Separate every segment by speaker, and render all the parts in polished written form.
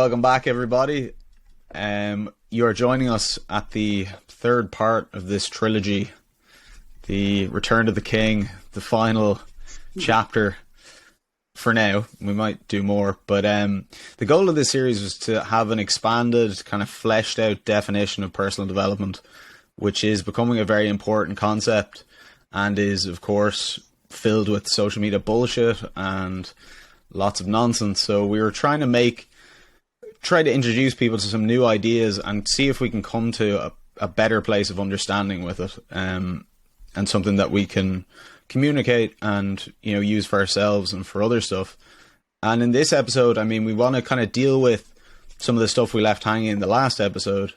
Speaker 1: Welcome back, everybody. You are joining us at the third part of this trilogy, the Return of the King, the final chapter. For now, we might do more, but the goal of this series was to have an expanded, kind of fleshed out definition of personal development, which is becoming a very important concept and is, of course, filled with social media bullshit and lots of nonsense. So we were trying to introduce people to some new ideas and see if we can come to a better place of understanding with it, and something that we can communicate and, you know, use for ourselves and for other stuff. And in this episode, I mean, we want to kind of deal with some of the stuff we left hanging in the last episode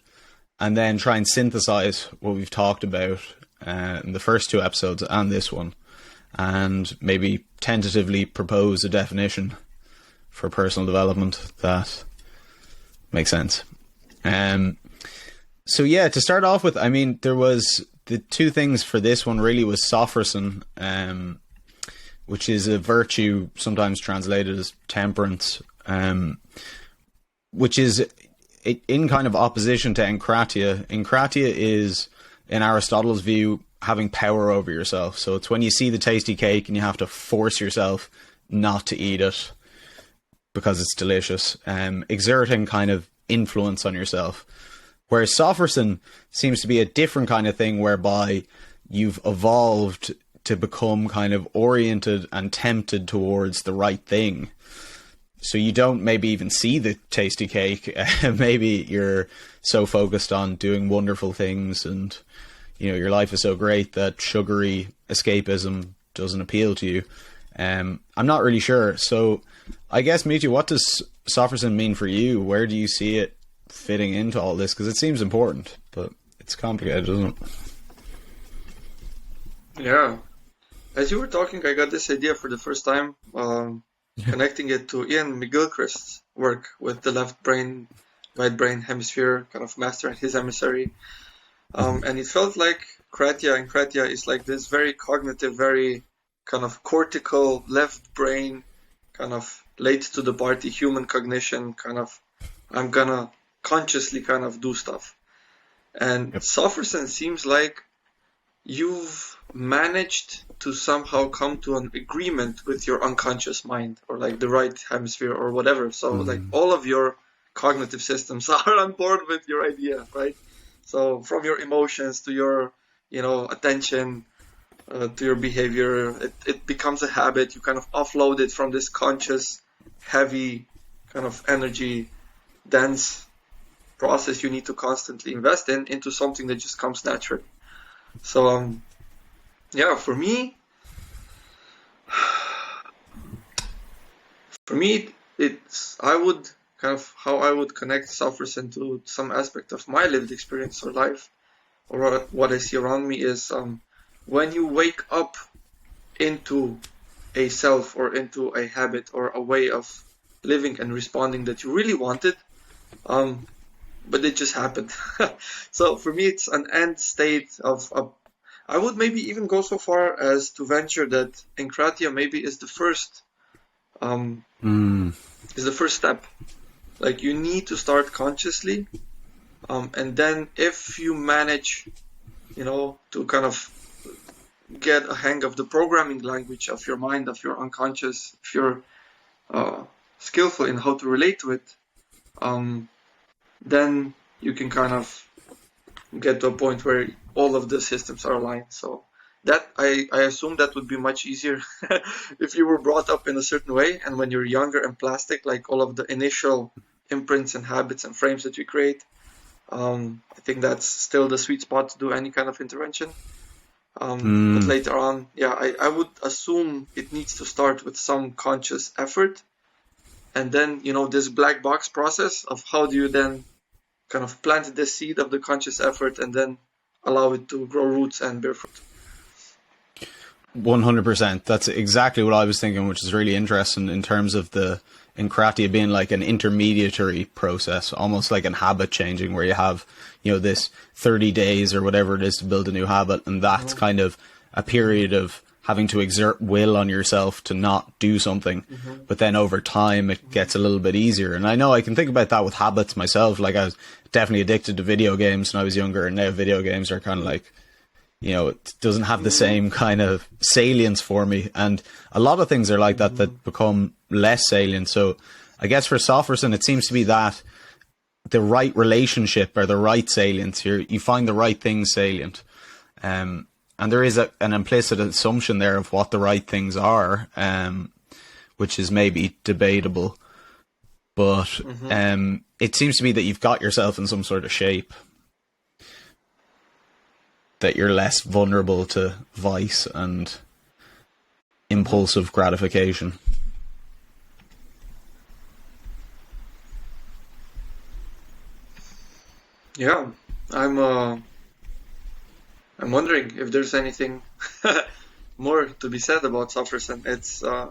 Speaker 1: and then try and synthesize what we've talked about in the first two episodes and this one, and maybe tentatively propose a definition for personal development that makes sense. So yeah, to start off with, I mean, there was the two things for this one really was Sophrosyne, which is a virtue sometimes translated as temperance, which is in kind of opposition to enkratia. Enkratia is, in Aristotle's view, having power over yourself. So it's when you see the tasty cake and you have to force yourself not to eat it because it's delicious, exerting kind of influence on yourself. Whereas Sophrosyne seems to be a different kind of thing, whereby you've evolved to become kind of oriented and tempted towards the right thing. So you don't maybe even see the tasty cake. Maybe you're so focused on doing wonderful things and, you know, your life is so great that sugary escapism doesn't appeal to you. I'm not really sure. So I guess, Mitja, what does Sophrosyne mean for you? Where do you see it fitting into all this? Because it seems important, but it's complicated, doesn't it?
Speaker 2: Yeah. As you were talking, I got this idea for the first time, connecting it to Ian McGilchrist's work with the left brain, right brain hemisphere, kind of master and his emissary. And it felt like kratia is like this very cognitive, very kind of cortical left brain, kind of late to the party human cognition, kind of, I'm gonna consciously kind of do stuff. And Sophrosyne seems like you've managed to somehow come to an agreement with your unconscious mind, or like the right hemisphere or whatever. So like all of your cognitive systems are on board with your idea, right? So from your emotions to your, you know, attention, to your behavior, it becomes a habit. You kind of offload it from this conscious, heavy, kind of energy dense process you need to constantly invest in into something that just comes naturally. So yeah, for me it's how I would connect Sophrosyne to some aspect of my lived experience or life, or what I see around me is when you wake up into a self or into a habit or a way of living and responding that you really wanted, but it just happened. So for me, it's an end state of I would maybe even go so far as to venture that enkratia maybe is the first step. Like, you need to start consciously, and then if you manage, you know, to kind of get a hang of the programming language of your mind, of your unconscious, if you're skillful in how to relate to it, then you can kind of get to a point where all of the systems are aligned. So that I assume that would be much easier if you were brought up in a certain way, and when you're younger and plastic, like all of the initial imprints and habits and frames that we create, I think that's still the sweet spot to do any kind of intervention. But later on, yeah, I would assume it needs to start with some conscious effort, and then, you know, this black box process of how do you then kind of plant the seed of the conscious effort and then allow it to grow roots and bear fruit.
Speaker 1: 100%. That's exactly what I was thinking, which is really interesting in terms of the enkratia being like an intermediary process, almost like an habit changing, where you have, you know, this 30 days or whatever it is to build a new habit, and that's kind of a period of having to exert will on yourself to not do something. But then over time, it gets a little bit easier. And I know I can think about that with habits myself. Like, I was definitely addicted to video games when I was younger, and now video games are kind of like, you know, it doesn't have the same kind of salience for me. And a lot of things are like that become less salient. So I guess for Sophrosyne, it seems to be that the right relationship or the right salience, you find the right things salient. And there is an implicit assumption there of what the right things are, which is maybe debatable. But it seems to me that you've got yourself in some sort of shape, that you're less vulnerable to vice and impulsive gratification.
Speaker 2: Yeah, I'm wondering if there's anything more to be said about Sophrosyne. It's I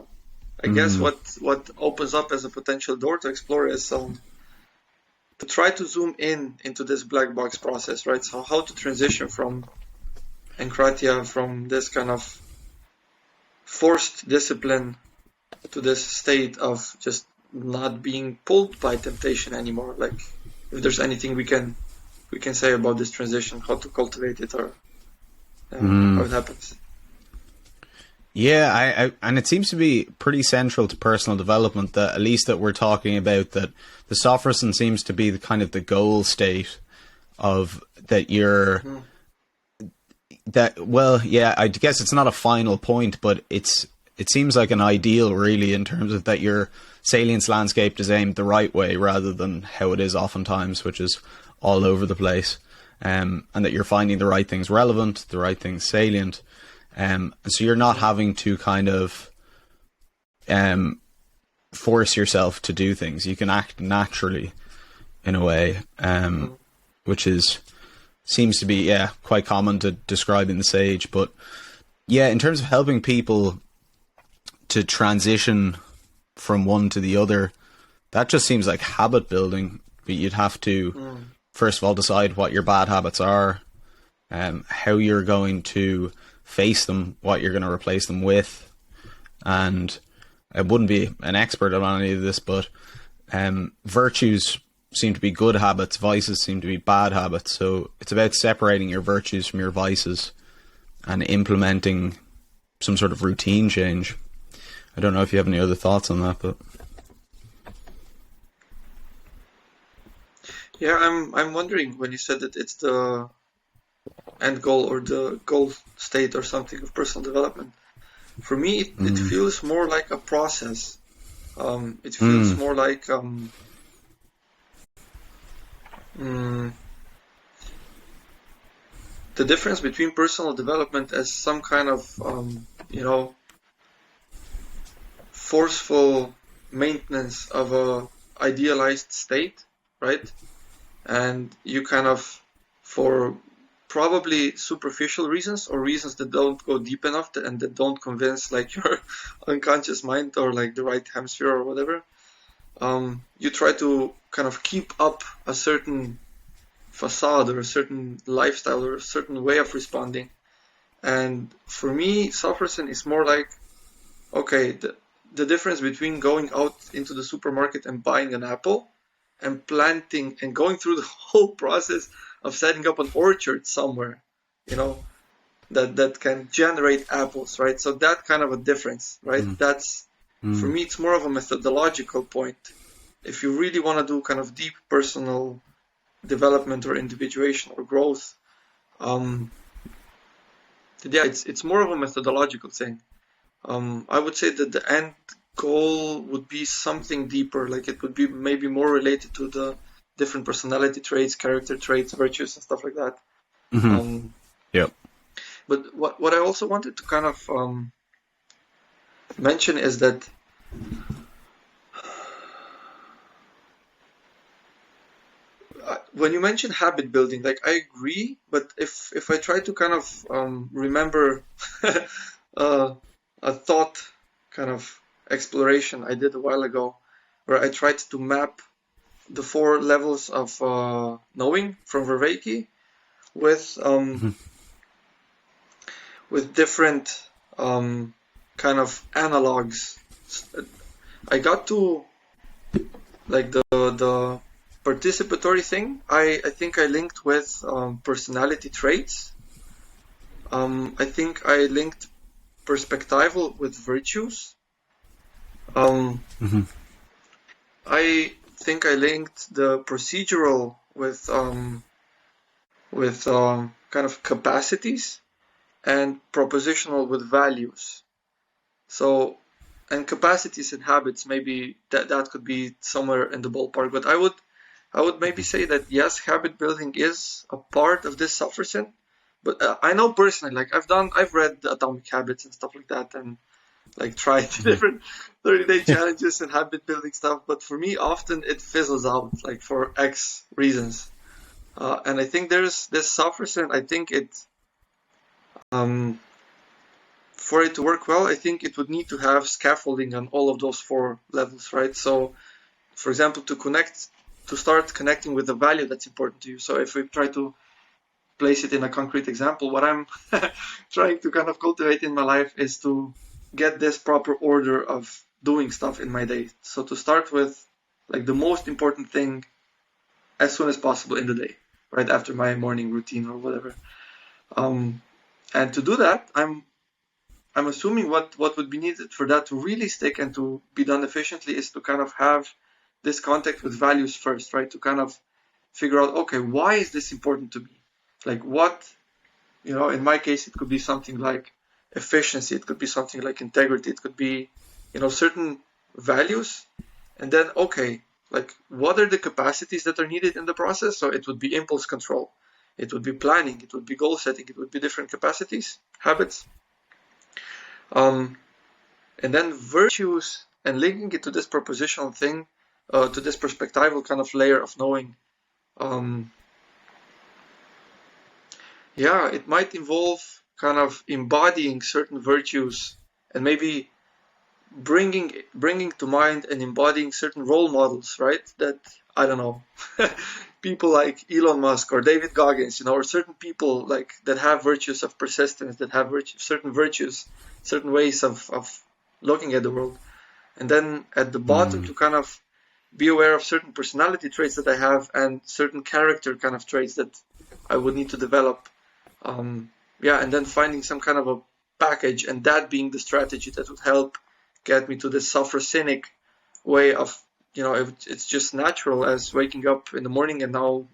Speaker 2: guess what opens up as a potential door to explore is to try to zoom into this black box process, right? So how to transition from enkratia, from this kind of forced discipline, to this state of just not being pulled by temptation anymore. Like, if there's anything we can say about this transition, how to cultivate it, or how it happens.
Speaker 1: Yeah, and it seems to be pretty central to personal development, that at least that we're talking about, that the Sophrosyne seems to be the kind of the goal state of that you're that. Well, yeah, I guess it's not a final point, but it seems like an ideal, really, in terms of that your salience landscape is aimed the right way rather than how it is oftentimes, which is all over the place, and that you're finding the right things relevant, the right things salient. And so you're not having to kind of force yourself to do things. You can act naturally in a way, which seems to be quite common to describe in the Sage. But yeah, in terms of helping people to transition from one to the other, that just seems like habit building. But you'd have to first of all decide what your bad habits are, how you're going to face them, what you're going to replace them with. And I wouldn't be an expert on any of this, but virtues seem to be good habits, vices seem to be bad habits. So it's about separating your virtues from your vices and implementing some sort of routine change. I don't know if you have any other thoughts on that, but
Speaker 2: yeah, I'm wondering, when you said that it's the end goal or the goal state or something of personal development, for me it feels more like a process. It feels more like the difference between personal development as some kind of forceful maintenance of a idealized state, right? And you kind of, for probably superficial reasons or reasons that don't go deep enough and that don't convince like your unconscious mind or like the right hemisphere or whatever, you try to kind of keep up a certain facade or a certain lifestyle or a certain way of responding. And for me, Sophrosyne is more like, okay, the difference between going out into the supermarket and buying an apple and planting and going through the whole process of setting up an orchard somewhere, that can generate apples, right? So that kind of a difference, right? That's, for me, it's more of a methodological point. If you really want to do kind of deep personal development or individuation or growth, it's more of a methodological thing. I would say that the end goal would be something deeper, like it would be maybe more related to the different personality traits, character traits, virtues, and stuff like that.
Speaker 1: Yep.
Speaker 2: But what I also wanted to kind of mention is that when you mention habit building, like, I agree, but if I try to kind of remember a thought kind of exploration I did a while ago, where I tried to map the 4 levels of knowing from Vervaeke with different kind of analogs. I got to like the participatory thing. I think I linked with personality traits. I think I linked perspectival with virtues. I think I linked the procedural with kind of capacities, and propositional with values. So, and capacities and habits, maybe that could be somewhere in the ballpark. But I would maybe say that yes, habit building is a part of this Sophrosyne. But I know personally, like I've read the Atomic Habits and stuff like that, and like tried different 30-day challenges and habit building stuff. But for me, often it fizzles out, like for X reasons. And I think there's this Sophrosyne. I think it, for it to work well, I think it would need to have scaffolding on all of those 4 levels, right? So, for example, to start connecting with the value that's important to you. So if we try to place it in a concrete example, what I'm trying to kind of cultivate in my life is to get this proper order of doing stuff in my day. So to start with, like, the most important thing as soon as possible in the day, right after my morning routine or whatever. And to do that, I'm assuming what would be needed for that to really stick and to be done efficiently is to kind of have this contact with values first, right? To kind of figure out, okay, why is this important to me? Like what, in my case, it could be something like efficiency. It could be something like integrity. It could be, certain values. And then, okay, like what are the capacities that are needed in the process? So it would be impulse control. It would be planning. It would be goal setting. It would be different capacities, habits. And then virtues, and linking it to this propositional thing, to this perspectival kind of layer of knowing. It might involve kind of embodying certain virtues and maybe bringing to mind and embodying certain role models, right? That, I don't know, people like Elon Musk or David Goggins, or certain people like that have virtues of persistence, that have certain virtues, certain ways of looking at the world. And then at the bottom to kind of be aware of certain personality traits that I have and certain character kind of traits that I would need to develop. And then finding some kind of a package, and that being the strategy that would help get me to this Sophrosynic way of, it's just natural as waking up in the morning, and now,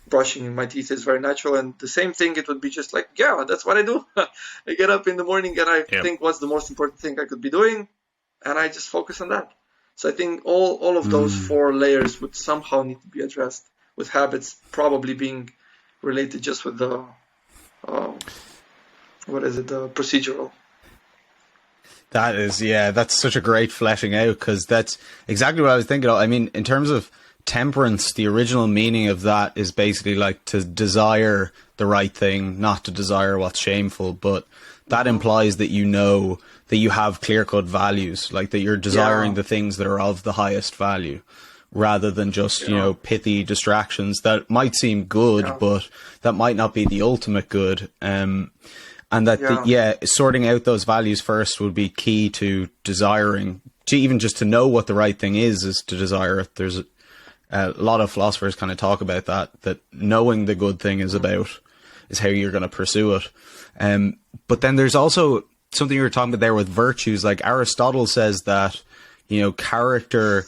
Speaker 2: brushing my teeth is very natural. And the same thing, it would be just like, yeah, that's what I do. I get up in the morning and I think what's the most important thing I could be doing, and I just focus on that. So I think all of those 4 layers would somehow need to be addressed, with habits probably being related just with the the procedural.
Speaker 1: That's such a great fleshing out, because that's exactly what I was thinking of. I mean, in terms of temperance, the original meaning of that is basically like to desire the right thing, not to desire what's shameful. But that implies that that you have clear-cut values, like that you're desiring the things that are of the highest value, rather than just, pithy distractions that might seem good, but that might not be the ultimate good. And that, sorting out those values first would be key to desiring, to even just to know what the right thing is to desire it. There's a lot of philosophers kind of talk about that knowing the good thing is how you're going to pursue it. But then there's also something you were talking about there with virtues. Like Aristotle says that, character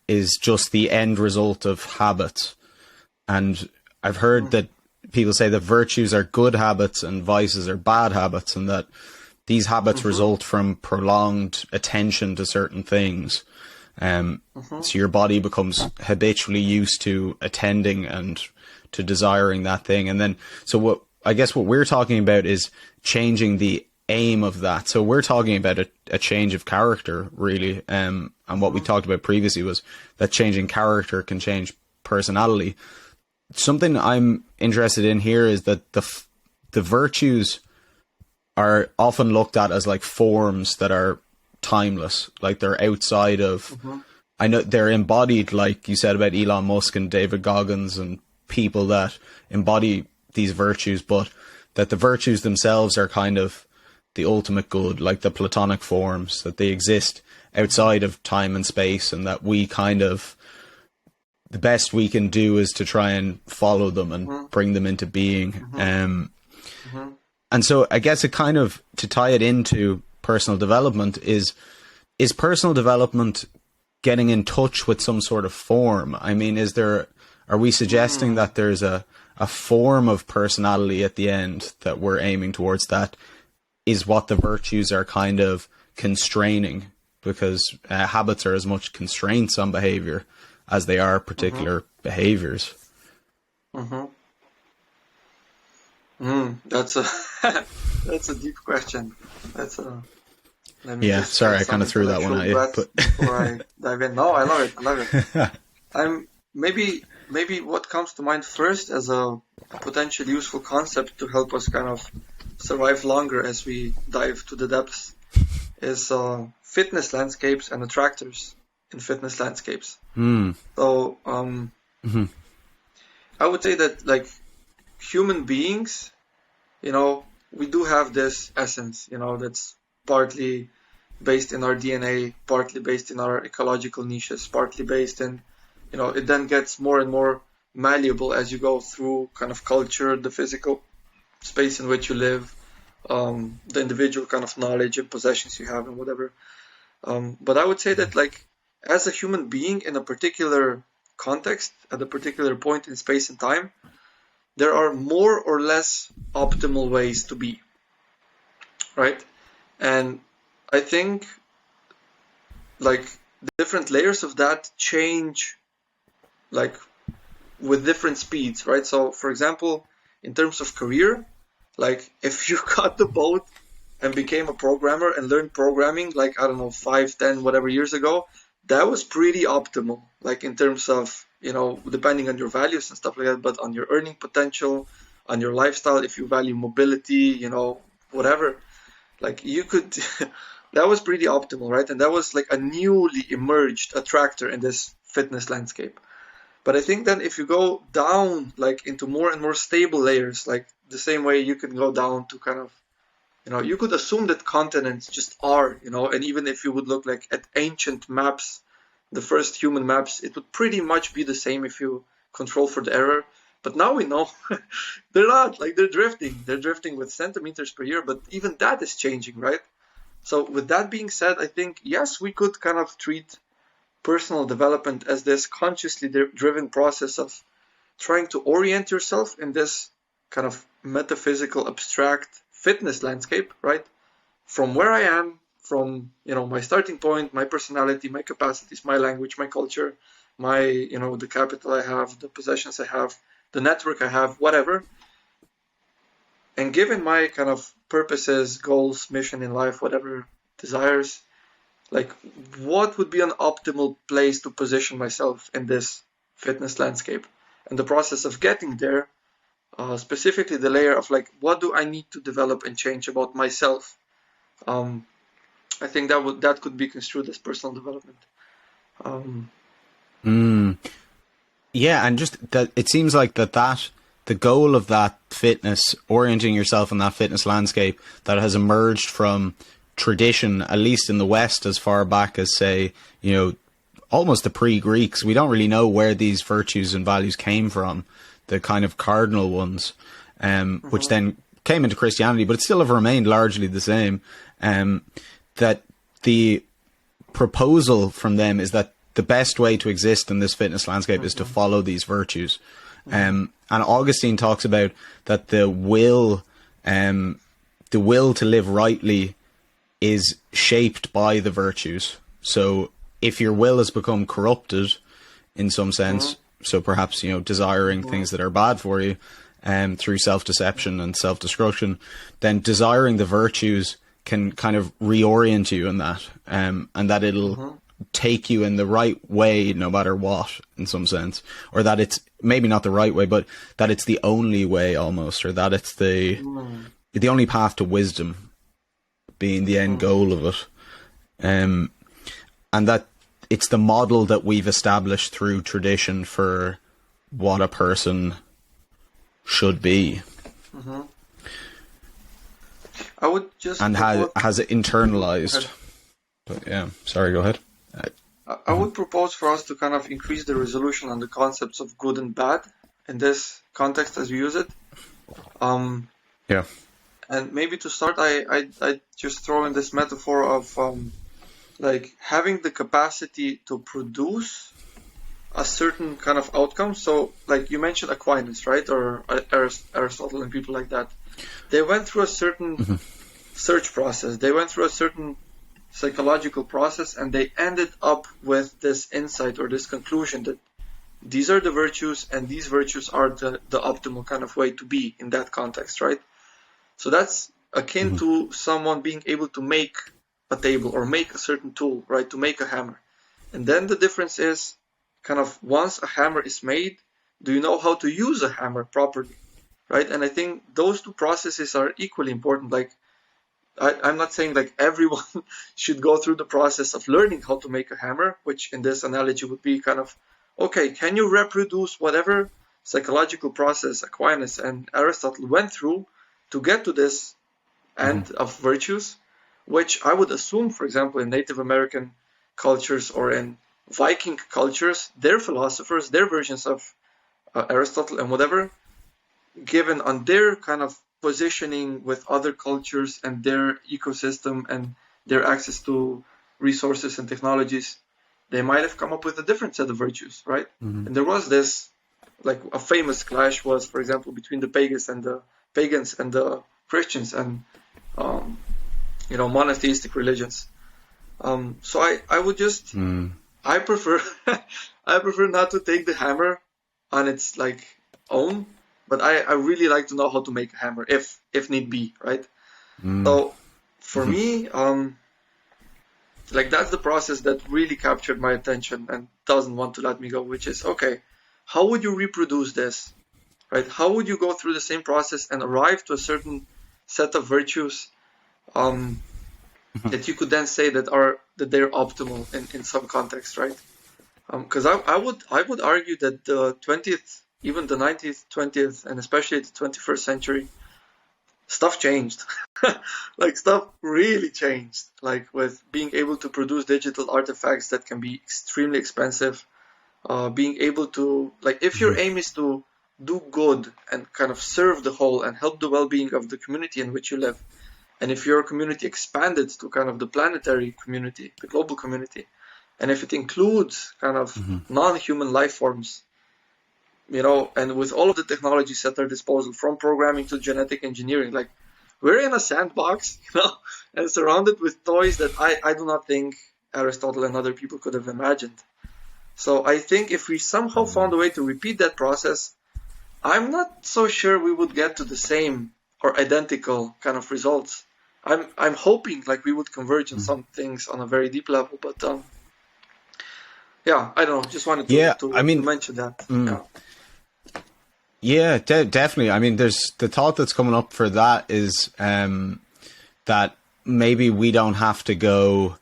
Speaker 1: is just the end result of habits. And I've heard that people say that virtues are good habits and vices are bad habits, and that these habits result from prolonged attention to certain things. So your body becomes habitually used to attending and to desiring that thing. And then, so what we're talking about is changing the aim of that. So we're talking about a change of character, really. And what we talked about previously was that changing character can change personality. Something I'm interested in here is that the virtues are often looked at as like forms that are timeless, like they're outside of, I know they're embodied, like you said about Elon Musk and David Goggins and people that embody these virtues, but that the virtues themselves are kind of the ultimate good, like the Platonic forms, that they exist outside of time and space, and that we kind of, the best we can do is to try and follow them and bring them into being. And so I guess it kind of, to tie it into personal development, is personal development getting in touch with some sort of form? I mean, are we suggesting that there's a form of personality at the end that we're aiming towards, that is what the virtues are kind of constraining? Because habits are as much constraints on behavior as they are particular behaviors.
Speaker 2: That's a that's a deep question.
Speaker 1: Sorry, I kind of threw that one at you. But
Speaker 2: before I dive in, no, I love it. Maybe what comes to mind first as a potentially useful concept to help us kind of survive longer as we dive to the depths is fitness landscapes and attractors in fitness landscapes. So I would say that, like, human beings, we do have this essence, that's partly based in our DNA, partly based in our ecological niches, partly based in, it then gets more and more malleable as you go through kind of culture, the physical space in which you live, the individual kind of knowledge and possessions you have and whatever. But I would say that, like, as a human being in a particular context, at a particular point in space and time, there are more or less optimal ways to be, right? And I think, like, different layers of that change, like, with different speeds, right? So, for example, in terms of career, like, if you got the boat and became a programmer and learned programming, like, I don't know, 5, 10, whatever years ago, that was pretty optimal, like, in terms of, depending on your values and stuff like that, but on your earning potential, on your lifestyle, if you value mobility, whatever, like, you could, that was pretty optimal, right? And that was like a newly emerged attractor in this fitness landscape. But I think then if you go down, like, into more and more stable layers, like the same way you can go down to kind of, you could assume that continents just are, and even if you would look, like, at ancient maps, the first human maps, it would pretty much be the same if you control for the error. But now we know they're not, like, they're drifting with centimeters per year, but even that is changing, right? So with that being said, I think, yes, we could kind of treat personal development as this consciously driven process of trying to orient yourself in this kind of metaphysical, abstract fitness landscape, right? From where I am, from, my starting point, my personality, my capacities, my language, my culture, my, the capital I have, the possessions I have, the network I have, whatever. And given my kind of purposes, goals, mission in life, whatever desires, like, what would be an optimal place to position myself in this fitness landscape? And the process of getting there, specifically the layer of, like, what do I need to develop and change about myself? I think that could be construed as personal development.
Speaker 1: Yeah, and just that it seems like that the goal of that fitness, orienting yourself in that fitness landscape, that has emerged from tradition, at least in the West, as far back as, say, almost the pre-Greeks. We don't really know where these virtues and values came from, the kind of cardinal ones, which then came into Christianity, but it still have remained largely the same. That the proposal from them is that the best way to exist in this fitness landscape is to follow these virtues. And Augustine talks about that the will to live rightly is shaped by the virtues. So if your will has become corrupted in some sense, so perhaps, desiring things that are bad for you, through self-deception and self-destruction, then desiring the virtues can kind of reorient you in that, and that it'll take you in the right way no matter what, in some sense, or that it's maybe not the right way, but that it's the only way almost, or that it's the only path to wisdom being the end goal of it, and that it's the model that we've established through tradition for what a person should be.
Speaker 2: I would just
Speaker 1: and has it internalized. But yeah, sorry, go ahead.
Speaker 2: I would propose for us to kind of increase the resolution on the concepts of good and bad in this context as we use it.
Speaker 1: Yeah.
Speaker 2: And maybe to start, I just throw in this metaphor of like having the capacity to produce a certain kind of outcome. So, like you mentioned Aquinas, right? Or Aristotle and people like that. They went through a certain search process. They went through a certain psychological process, and they ended up with this insight or this conclusion that these are the virtues, and these virtues are the optimal kind of way to be in that context, right? So that's akin to someone being able to make a table or make a certain tool, right? To make a hammer. And then the difference is kind of once a hammer is made, do you know how to use a hammer properly, right? And I think those two processes are equally important. Like, I'm not saying like everyone should go through the process of learning how to make a hammer, which in this analogy would be kind of, okay, can you reproduce whatever psychological process Aquinas and Aristotle went through to get to this end of virtues, which I would assume, for example, in Native American cultures or in Viking cultures, their philosophers, their versions of Aristotle and whatever, given on their kind of positioning with other cultures and their ecosystem and their access to resources and technologies, they might have come up with a different set of virtues, right? And there was this, like a famous clash was, for example, between the pagans and the Christians and monotheistic religions. So I would just I prefer I prefer not to take the hammer on its like own. But I really like to know how to make a hammer, if need be, right? So for me, like that's the process that really captured my attention and doesn't want to let me go, which is, okay, how would you reproduce this, right? How would you go through the same process and arrive to a certain set of virtues that you could then say that they're optimal in some context, right? Because I would argue that the 20th, even the 19th, 20th, and especially the 21st century, stuff changed. Like stuff really changed. Like with being able to produce digital artifacts that can be extremely expensive, being able to, like, if your aim is to do good and kind of serve the whole and help the well-being of the community in which you live, and if your community expanded to kind of the planetary community, the global community, and if it includes kind of non-human life forms, and with all of the technologies at our disposal, from programming to genetic engineering, like we're in a sandbox, and surrounded with toys that I do not think Aristotle and other people could have imagined. So I think if we somehow found a way to repeat that process, I'm not so sure we would get to the same or identical kind of results. I'm hoping like we would converge on some things on a very deep level, but I don't know. Just wanted to mention that.
Speaker 1: Yeah, definitely. I mean, there's the thought that's coming up for that is that maybe we don't have to go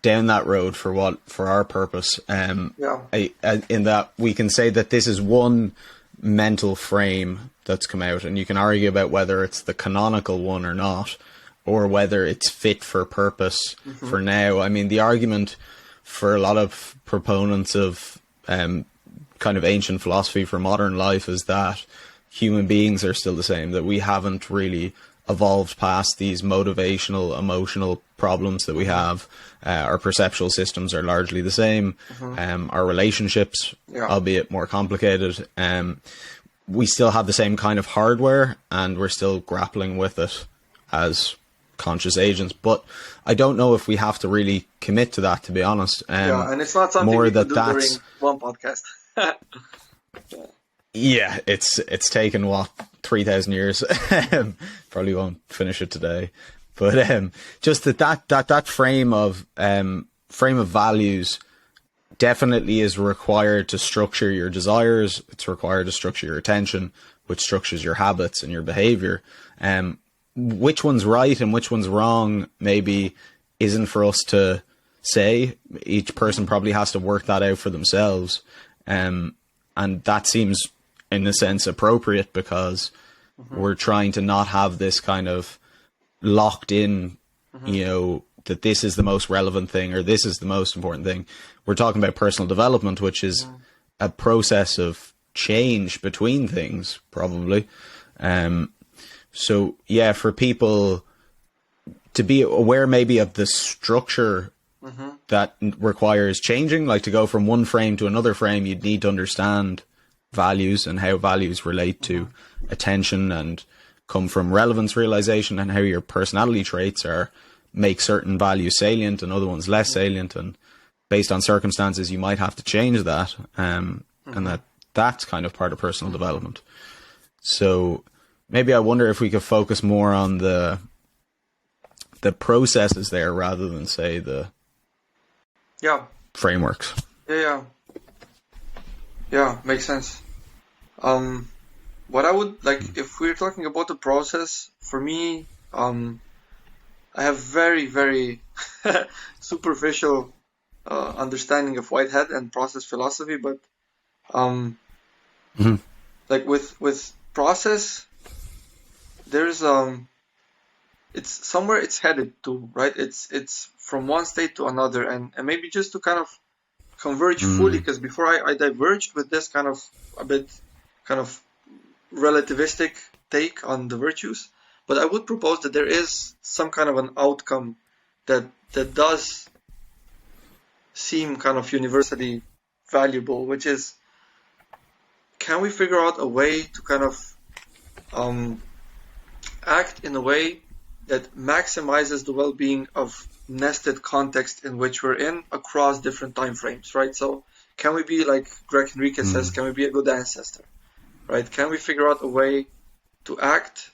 Speaker 1: down that road for our purpose. In that we can say that this is one mental frame that's come out, and you can argue about whether it's the canonical one or not, or whether it's fit for purpose for now. I mean, the argument for a lot of proponents of kind of ancient philosophy for modern life is that human beings are still the same, that we haven't really evolved past these motivational, emotional problems that we have. Our perceptual systems are largely the same. Our relationships, albeit more complicated, we still have the same kind of hardware, and we're still grappling with it as conscious agents. But I don't know if we have to really commit to that, to be honest.
Speaker 2: And it's not something we can do during one podcast.
Speaker 1: Yeah, it's taken 3,000 years. Probably won't finish it today, but just that frame of values definitely is required to structure your desires. It's required to structure your attention, which structures your habits and your behavior. Which one's right and which one's wrong maybe isn't for us to say. Each person probably has to work that out for themselves. And that seems, in a sense, appropriate, because we're trying to not have this kind of locked in, you know, that this is the most relevant thing or this is the most important thing. We're talking about personal development, which is a process of change between things, probably. So yeah, for people to be aware maybe of the structure that requires changing, like to go from one frame to another frame, you'd need to understand values and how values relate to attention and come from relevance realization, and how your personality traits make certain values salient and other ones less salient, and based on circumstances you might have to change that, and that's kind of part of personal development. So maybe I wonder if we could focus more on the processes there rather than say the frameworks.
Speaker 2: Yeah, makes sense. What I would like, if we're talking about the process, for me, I have very, very superficial understanding of Whitehead and process philosophy, but like with process, there's it's somewhere it's headed to, right? It's from one state to another, and maybe just to kind of converge fully, because before I diverged with this kind of a bit kind of relativistic take on the virtues, but I would propose that there is some kind of an outcome that does seem kind of universally valuable, which is, can we figure out a way to kind of act in a way that maximizes the well-being of nested context in which we're in across different time frames, right? So can we be, like Greg Enriquez says, can we be a good ancestor, right? Can we figure out a way to act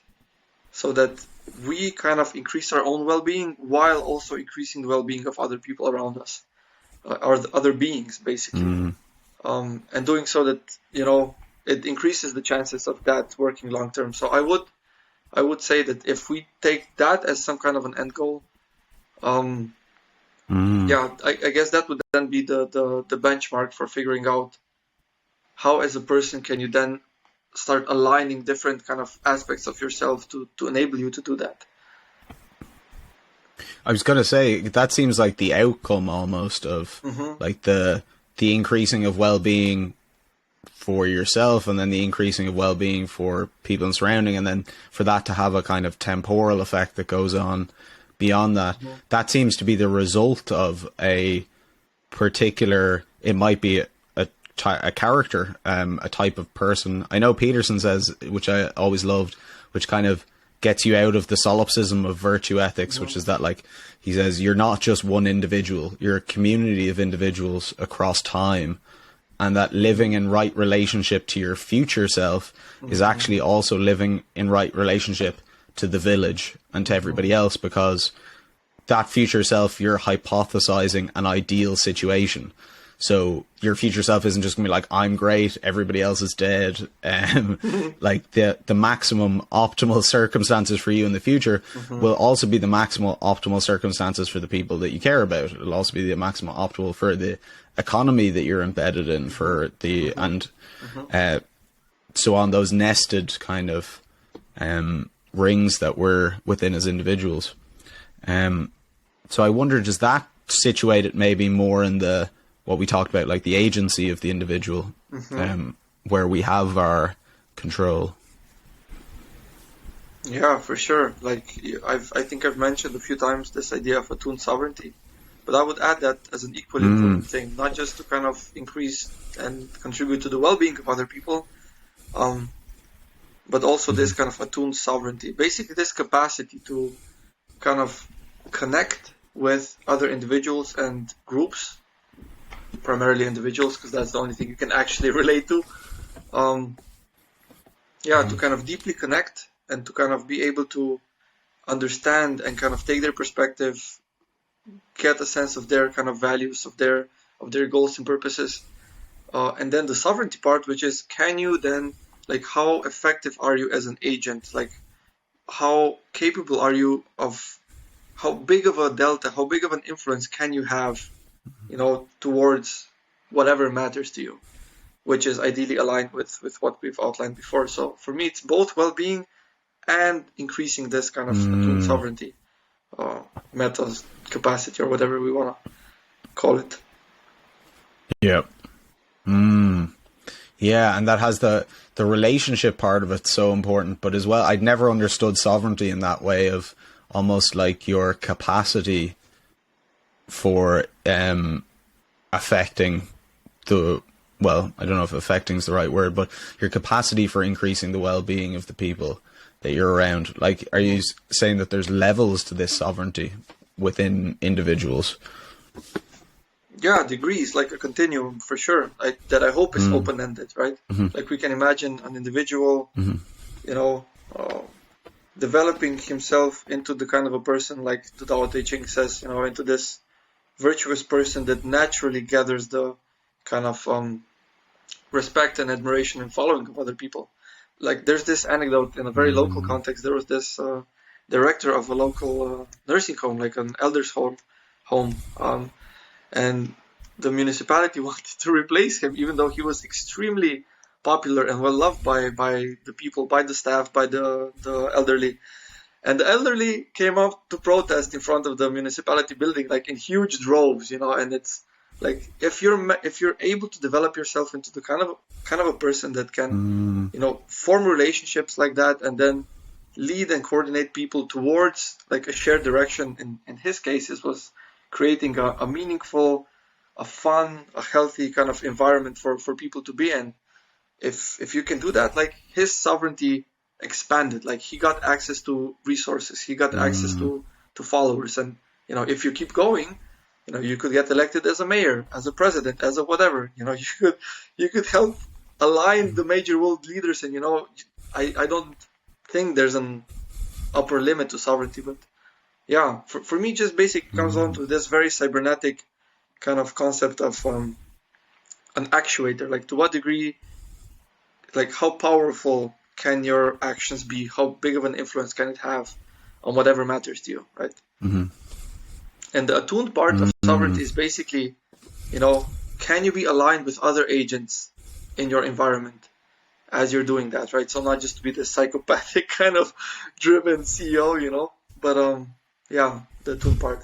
Speaker 2: so that we kind of increase our own well-being while also increasing the well-being of other people around us, or the other beings, basically. And doing so that, you know, it increases the chances of that working long term. So I would say that if we take that as some kind of an end goal, I guess that would then be the benchmark for figuring out how, as a person, can you then start aligning different kind of aspects of yourself to enable you to do that.
Speaker 1: I was going to say, that seems like the outcome almost of like the increasing of well-being for yourself, and then the increasing of well-being for people and surrounding, and then for that to have a kind of temporal effect that goes on beyond that. That seems to be the result of a particular, it might be a character, a type of person. I know Peterson says, which I always loved, which kind of gets you out of the solipsism of virtue ethics, which is that, like, he says, you're not just one individual, you're a community of individuals across time, and that living in right relationship to your future self is actually also living in right relationship to the village and to everybody else, because that future self, you're hypothesizing an ideal situation. So your future self isn't just going to be like, I'm great, everybody else is dead. Like the maximum optimal circumstances for you in the future will also be the maximal optimal circumstances for the people that you care about. It'll also be the maximal optimal for the economy that you're embedded in, for the, so on, those nested kind of rings that we're within as individuals. So I wonder, does that situate it maybe more in the, what we talked about, like the agency of the individual, where we have our control?
Speaker 2: Yeah, for sure. Like I think I've mentioned a few times this idea of attuned sovereignty, but I would add that as an equally important thing, not just to kind of increase and contribute to the well-being of other people, but also this kind of attuned sovereignty. Basically, this capacity to kind of connect with other individuals and groups, primarily individuals, because that's the only thing you can actually relate to. To kind of deeply connect and to kind of be able to understand and kind of take their perspective, get a sense of their kind of values, of their goals and purposes. And then the sovereignty part, which is, can you then, like, how effective are you as an agent? Like, how capable are you of, how big of a delta, how big of an influence can you have, you know, towards whatever matters to you, which is ideally aligned with what we've outlined before. So for me, it's both well-being and increasing this kind of attuned sovereignty, meta's capacity, or whatever we want to call it.
Speaker 1: Yeah. Yeah, and that has the relationship part of it so important, but as well, I'd never understood sovereignty in that way of almost like your capacity for affecting the, well, I don't know if affecting is the right word, but your capacity for increasing the well-being of the people that you're around. Like, are you saying that there's levels to this sovereignty within individuals?
Speaker 2: Yeah, degrees, like a continuum for sure. That I hope is open-ended, right? Like we can imagine an individual, you know, developing himself into the kind of a person, like the Tao Te Ching says, you know, into this virtuous person that naturally gathers the kind of respect and admiration and following of other people. Like there's this anecdote in a very local context. There was this director of a local nursing home, like an elders home, and the municipality wanted to replace him, even though he was extremely popular and well loved by the people, by the staff, by the elderly. And the elderly came out to protest in front of the municipality building, like in huge droves, you know. And it's like if you're able to develop yourself into the kind of a person that can, you know, form relationships like that, and then lead and coordinate people towards like a shared direction. In his case, it was creating a meaningful, a fun, a healthy kind of environment for people to be in. If you can do that, like his sovereignty expanded, like he got access to resources, he got access to followers, and you know, if you keep going, you know, you could get elected as a mayor, as a president, as a whatever, you know, you could help align the major world leaders. And you know, I don't think there's an upper limit to sovereignty, but yeah, for me, just basic comes down to this very cybernetic kind of concept of an actuator. Like to what degree, like how powerful can your actions be? How big of an influence can it have on whatever matters to you, right? And the attuned part of sovereignty is basically, you know, can you be aligned with other agents in your environment as you're doing that, right? So not just to be the psychopathic kind of driven CEO, you know, but yeah, the attuned part.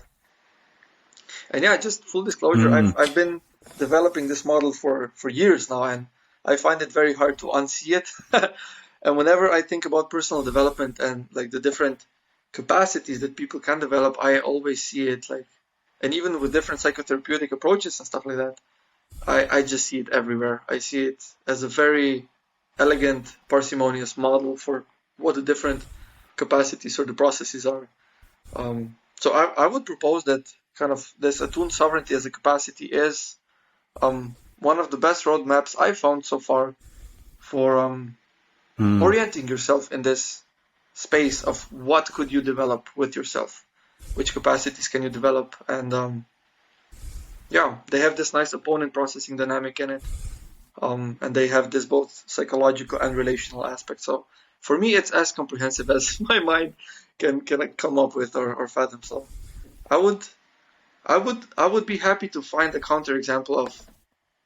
Speaker 2: And yeah, just full disclosure, I've been developing this model for years now, and I find it very hard to unsee it. And whenever I think about personal development and like the different capacities that people can develop, I always see it like, and even with different psychotherapeutic approaches and stuff like that, I just see it everywhere. I see it as a very elegant, parsimonious model for what the different capacities or the processes are. So I would propose that kind of this attuned sovereignty as a capacity is one of the best roadmaps I found so far for orienting yourself in this space of what could you develop with yourself, which capacities can you develop, and yeah, they have this nice opponent processing dynamic in it, and they have this both psychological and relational aspect. So for me, it's as comprehensive as my mind can come up with or fathom. So I would be happy to find a counterexample of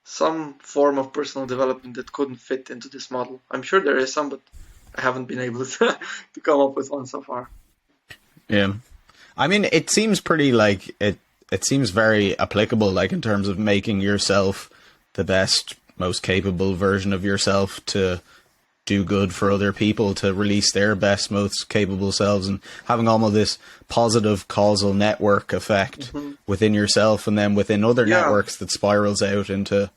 Speaker 2: some form of personal development that couldn't fit into this model. I'm sure there is some, but I haven't been able to come up with one so far.
Speaker 1: Yeah. I mean, it seems pretty like it seems very applicable, like in terms of making yourself the best, most capable version of yourself to do good for other people, to release their best, most capable selves, and having almost this positive causal network effect within yourself and then within other networks that spirals out into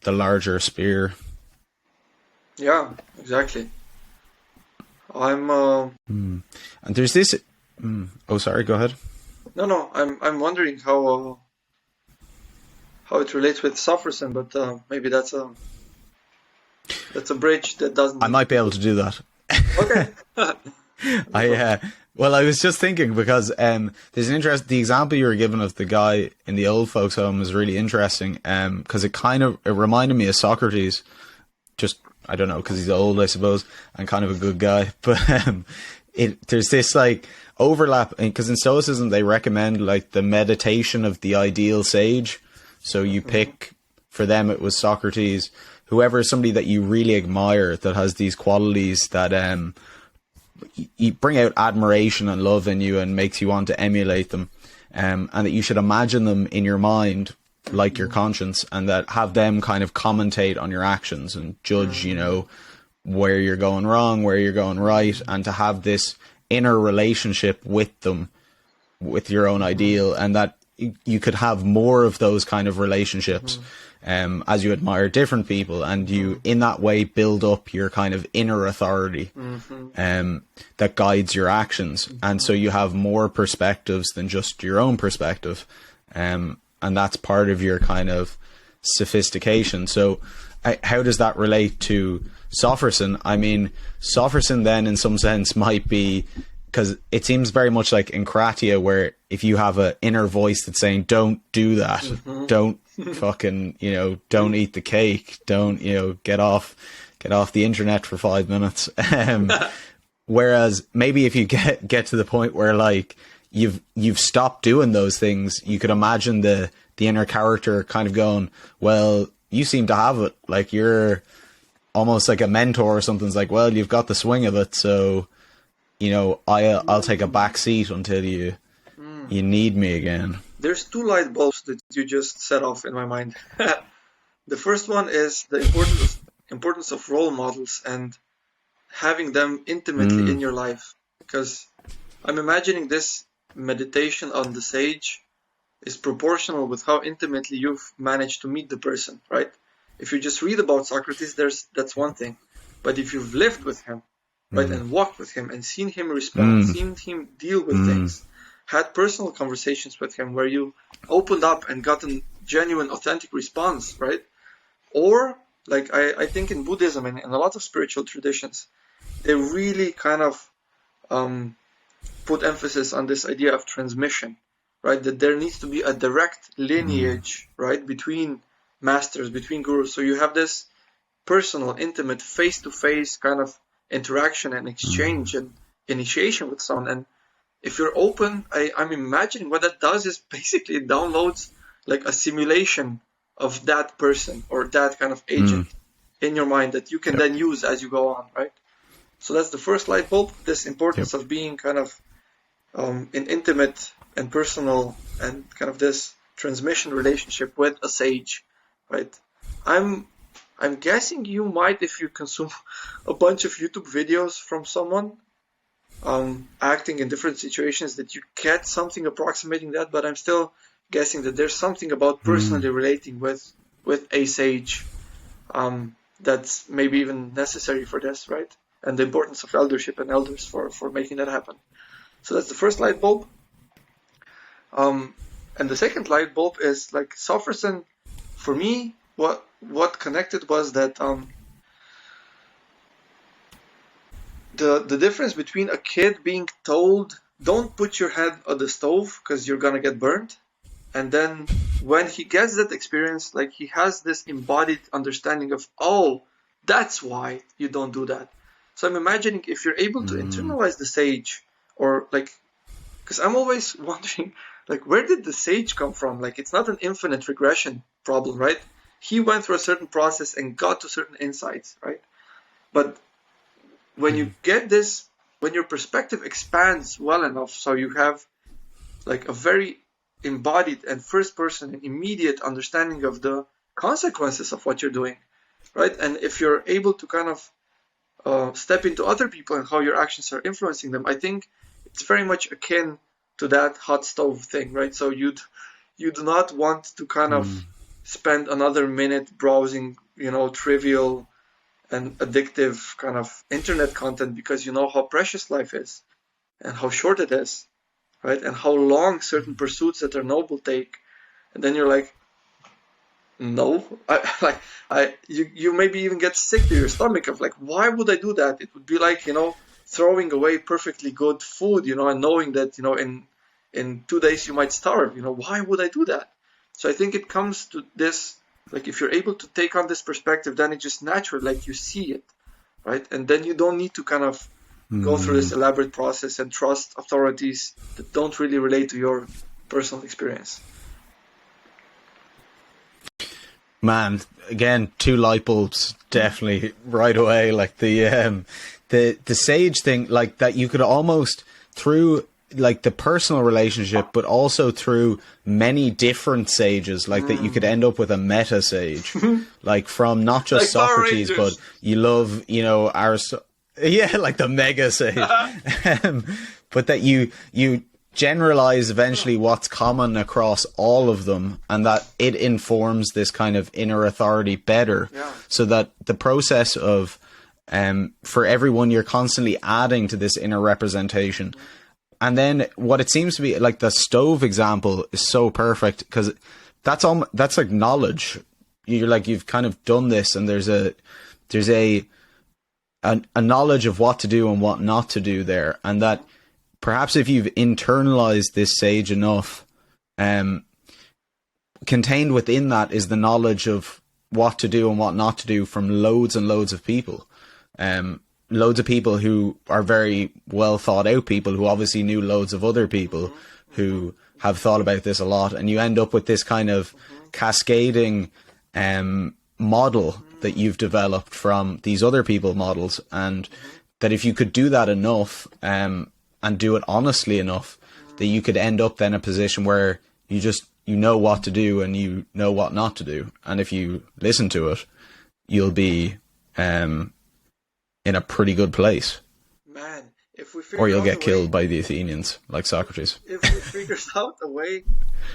Speaker 1: the larger sphere.
Speaker 2: Yeah, exactly.
Speaker 1: And there's this. Oh, sorry. Go ahead.
Speaker 2: No. I'm wondering how it relates with Sophrosyne, but maybe that's a bridge that doesn't.
Speaker 1: I might be able to do that.
Speaker 2: Okay.
Speaker 1: Well, I was just thinking because there's an interest. The example you were given of the guy in the old folks' home is really interesting. Because it reminded me of Socrates. Just, I don't know, because he's old, I suppose, and kind of a good guy. But there's this like overlap, because in Stoicism they recommend like the meditation of the ideal sage. So you pick, for them it was Socrates, whoever is somebody that you really admire that has these qualities that you bring out admiration and love in you and makes you want to emulate them, and that you should imagine them in your mind like your conscience, and that have them kind of commentate on your actions and judge, where you're going wrong, where you're going right, and to have this inner relationship with them, with your own ideal, and that you could have more of those kind of relationships as you admire different people, and you in that way build up your kind of inner authority that guides your actions, and so you have more perspectives than just your own perspective, and that's part of your kind of sophistication. So how does that relate to Sophrosyne? I mean, Sophrosyne then in some sense might be, because it seems very much like in Kratia, where if you have an inner voice that's saying, don't do that, don't fucking, don't eat the cake, don't, get off the internet for 5 minutes. Whereas maybe if you get to the point where like you've stopped doing those things, you could imagine the inner character kind of going, well, you seem to have it, like you're almost like a mentor or something. It's like, well, you've got the swing of it, so I'll take a back seat until you need me again.
Speaker 2: There's 2 light bulbs that you just set off in my mind. The first one is the importance of role models and having them intimately in your life. Because I'm imagining this meditation on the sage is proportional with how intimately you've managed to meet the person, right? If you just read about Socrates, that's one thing. But if you've lived with him, right, and walked with him and seen him respond, seen him deal with things, had personal conversations with him where you opened up and got a genuine, authentic response, right? Or, like, I think in Buddhism and in a lot of spiritual traditions, they really kind of put emphasis on this idea of transmission, right? That there needs to be a direct lineage, right, between masters, between gurus. So you have this personal, intimate, face-to-face kind of interaction and exchange and initiation with someone. And if you're open, I'm imagining what that does is basically it downloads like a simulation of that person or that kind of agent in your mind that you can then use as you go on, right? So that's the first light bulb, this importance of being kind of in intimate and personal and kind of this transmission relationship with a sage, right? I'm guessing you might, if you consume a bunch of YouTube videos from someone acting in different situations, that you get something approximating that, but I'm still guessing that there's something about personally relating with a sage that's maybe even necessary for this, right? And the importance of eldership and elders for making that happen. So that's the first light bulb. And the second light bulb is like Sophrosyne, for me, what connected was that the difference between a kid being told, don't put your head on the stove because you're gonna get burnt, and then when he gets that experience, like he has this embodied understanding of, oh, that's why you don't do that. So I'm imagining if you're able to internalize the sage, or like, because I'm always wondering, like, where did the sage come from? Like, it's not an infinite regression problem, right? He went through a certain process and got to certain insights, right? But when you get this, when your perspective expands well enough, so you have like a very embodied and first person and immediate understanding of the consequences of what you're doing, right? And if you're able to kind of step into other people and how your actions are influencing them, I think it's very much akin to that hot stove thing, right? So you do not want to kind of spend another minute browsing, trivial and addictive kind of internet content because you know how precious life is and how short it is, right? And how long certain pursuits that are noble take. And then you're like, no, you maybe even get sick to your stomach of like, why would I do that? It would be like, throwing away perfectly good food, and knowing that, in 2 days you might starve, why would I do that? So I think it comes to this, like if you're able to take on this perspective, then it's just natural, like you see it, right? And then you don't need to kind of go through this elaborate process and trust authorities that don't really relate to your personal experience.
Speaker 1: Man, again, 2 light bulbs definitely right away. Like the sage thing, like that you could almost through like the personal relationship, but also through many different sages, like that you could end up with a meta sage, like from not just
Speaker 2: Like
Speaker 1: Socrates, but you love, you know, yeah, like the mega sage, but that you generalize eventually what's common across all of them, and that it informs this kind of inner authority better.
Speaker 2: Yeah.
Speaker 1: So that the process of for everyone, you're constantly adding to this inner representation. And then what it seems to be like the stove example is so perfect, because that's like knowledge. You're like, you've kind of done this, and there's a knowledge of what to do and what not to do there. And that perhaps if you've internalized this sage enough, contained within that is the knowledge of what to do and what not to do from loads and loads of people. Loads of people who are very well thought out people who obviously knew loads of other people who have thought about this a lot. And you end up with this kind of cascading model that you've developed from these other people models. And that if you could do that enough, and do it honestly enough, that you could end up then in a position where you know what to do and you know what not to do. And if you listen to it, you'll be in a pretty good place.
Speaker 2: Man, if we
Speaker 1: or you'll get killed by the Athenians, like Socrates.
Speaker 2: If we figure out a way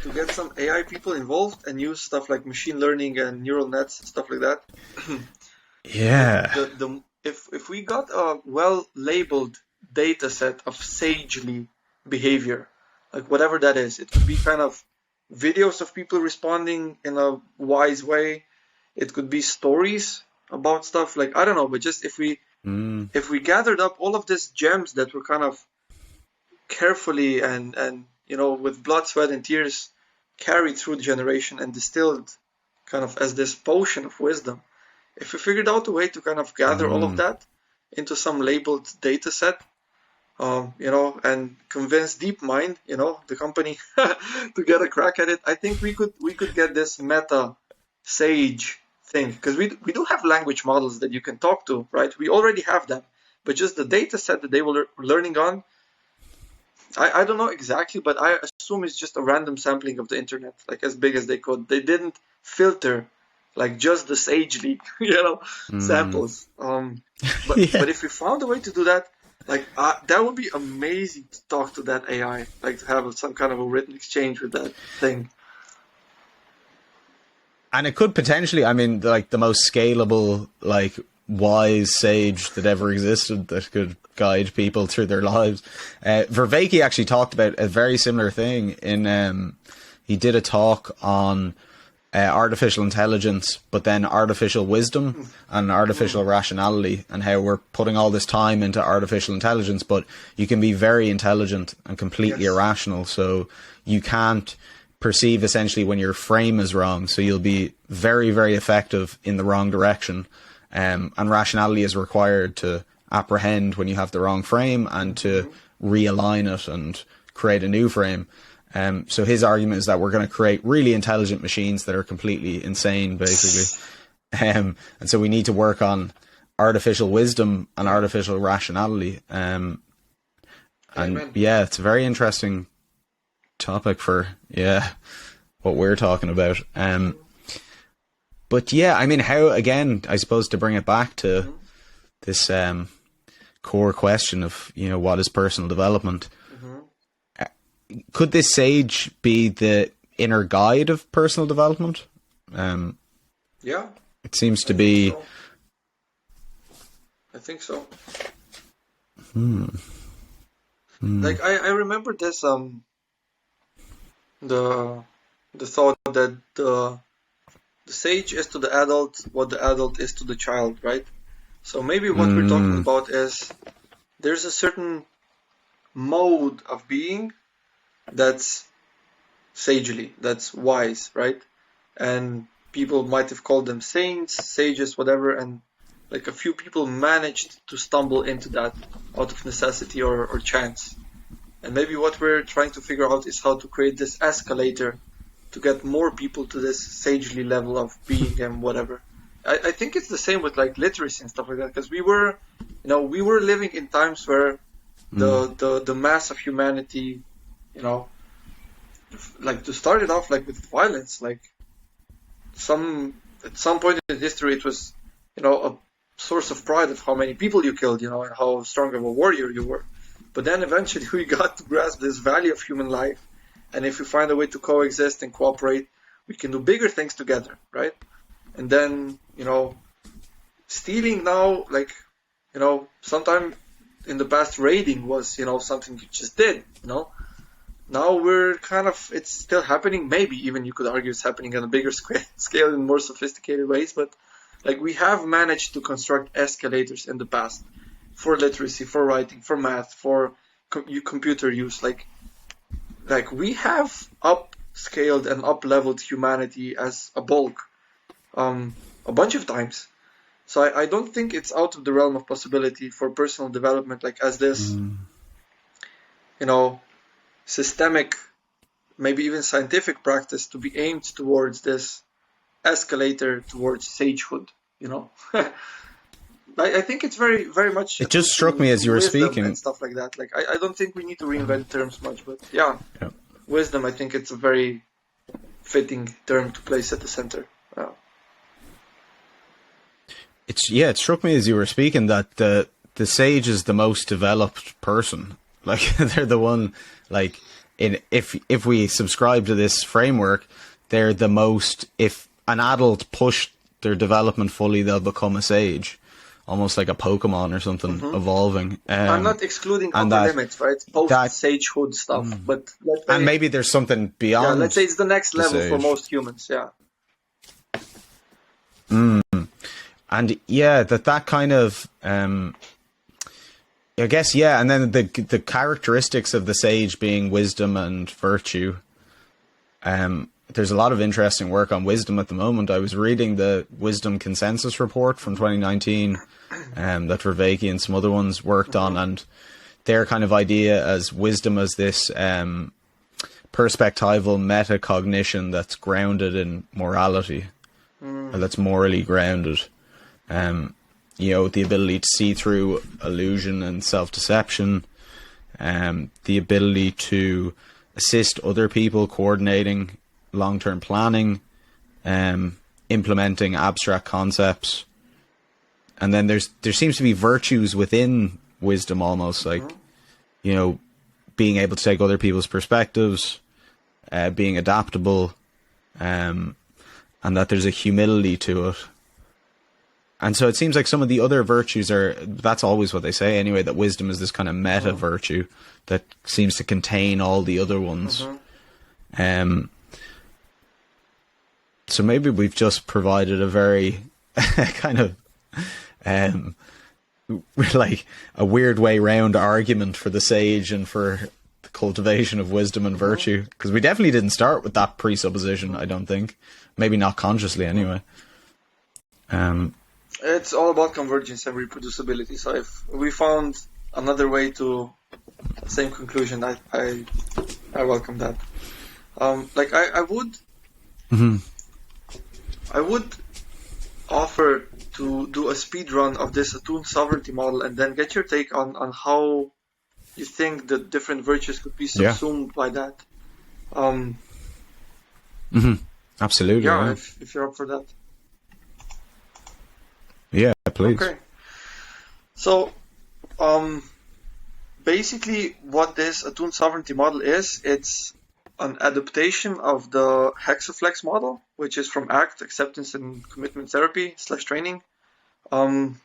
Speaker 2: to get some AI people involved and use stuff like machine learning and neural nets and stuff like that.
Speaker 1: Yeah.
Speaker 2: If we got a well-labeled data set of sagely behavior, like whatever that is, it could be kind of videos of people responding in a wise way. It could be stories about stuff, like, I don't know, but just if we gathered up all of these gems that were kind of carefully and you know, with blood, sweat, and tears carried through the generation and distilled kind of as this potion of wisdom, if we figured out a way to kind of gather all of that into some labeled data set, you know, and convince DeepMind, you know, the company, to get a crack at it, I think we could get this meta sage thing, because we do have language models that you can talk to, right? We already have them, but just the data set that they were learning on, I don't know exactly, but I assume it's just a random sampling of the internet, like as big as they could. They didn't filter like just the sagely, you know, samples. But if we found a way to do that, like that would be amazing to talk to that AI, like to have some kind of a written exchange with that thing.
Speaker 1: And it could potentially, I mean, like the most scalable, like wise sage that ever existed that could guide people through their lives. Vervaeke actually talked about a very similar thing in, he did a talk on artificial intelligence, but then artificial wisdom and artificial rationality, and how we're putting all this time into artificial intelligence, but you can be very intelligent and completely irrational. So you can't perceive essentially when your frame is wrong. So you'll be very, very effective in the wrong direction. And rationality is required to apprehend when you have the wrong frame and to realign it and create a new frame. So his argument is that we're going to create really intelligent machines that are completely insane, basically. And so we need to work on artificial wisdom and artificial rationality. And yeah, it's a very interesting topic for, what we're talking about. But yeah, I mean, how, again, I suppose to bring it back to this core question of, you know, what is personal development? Could this sage be the inner guide of personal development?
Speaker 2: Yeah.
Speaker 1: It seems to be.
Speaker 2: So. I think so. Like I remember this the thought that the sage is to the adult what the adult is to the child, right? So maybe what we're talking about is there's a certain mode of being that's sagely, that's wise, right? And people might have called them saints, sages, whatever, and like a few people managed to stumble into that out of necessity or chance. And maybe what we're trying to figure out is how to create this escalator to get more people to this sagely level of being and whatever. I think it's the same with like literacy and stuff like that, because we were living in times where the mass of humanity, like to start it off like with violence, like at some point in history it was, a source of pride of how many people you killed, and how strong of a warrior you were. But then eventually we got to grasp this value of human life, and if we find a way to coexist and cooperate, we can do bigger things together, right? And then, stealing now, like, sometime in the past raiding was, something you just did, Now we're it's still happening. Maybe even you could argue it's happening on a bigger scale in more sophisticated ways. But like we have managed to construct escalators in the past for literacy, for writing, for math, for computer use. Like we have upscaled and up-leveled humanity as a bulk a bunch of times. So I don't think it's out of the realm of possibility for personal development, like as this, systemic, maybe even scientific practice to be aimed towards this escalator towards sagehood, I think it's very, very much...
Speaker 1: It just struck me as you were speaking.
Speaker 2: And stuff like that. Like, I don't think we need to reinvent terms much, but yeah. Wisdom, I think it's a very fitting term to place at the center.
Speaker 1: It struck me as you were speaking that the sage is the most developed person. Like they're the one, like if we subscribe to this framework, they're the most. If an adult pushed their development fully, they'll become a sage, almost like a Pokemon or something evolving.
Speaker 2: I'm not excluding upper limits, right? Post sagehood stuff, but
Speaker 1: and maybe there's something beyond.
Speaker 2: Yeah, let's say it's the next level for most humans. Yeah.
Speaker 1: And yeah, that kind of, I guess, yeah, and then the characteristics of the sage being wisdom and virtue. There's a lot of interesting work on wisdom at the moment. I was reading the Wisdom Consensus Report from 2019 that Vervaeke and some other ones worked on, and their kind of idea as wisdom as this perspectival metacognition that's grounded in morality, or that's morally grounded. The ability to see through illusion and self-deception, the ability to assist other people, coordinating long-term planning, implementing abstract concepts. And then there seems to be virtues within wisdom almost, like, being able to take other people's perspectives, being adaptable, and that there's a humility to it. And so it seems like some of the other virtues that's always what they say anyway, that wisdom is this kind of meta virtue that seems to contain all the other ones. So maybe we've just provided a very kind of like a weird way round argument for the sage and for the cultivation of wisdom and virtue, because we definitely didn't start with that presupposition, I don't think. Maybe not consciously anyway.
Speaker 2: It's all about convergence and reproducibility. So if we found another way to the same conclusion, I welcome that. I would offer to do a speed run of this Attuned Sovereignty model and then get your take on how you think the different virtues could be subsumed by that.
Speaker 1: Absolutely.
Speaker 2: Yeah, if you're up for that.
Speaker 1: Yeah, please.
Speaker 2: Okay. So, basically what this Attuned Sovereignty model is, it's an adaptation of the Hexaflex model, which is from ACT, Acceptance and Commitment Therapy / Training, from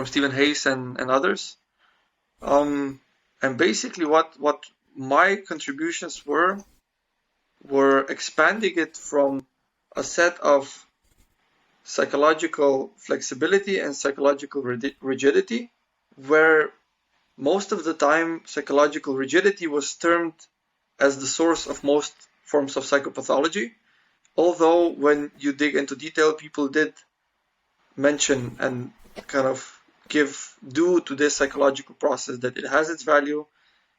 Speaker 2: Stephen Hayes and others. And basically what my contributions were expanding it from a set of psychological flexibility and psychological rigidity, where most of the time psychological rigidity was termed as the source of most forms of psychopathology, although when you dig into detail, people did mention and kind of give due to this psychological process that it has its value,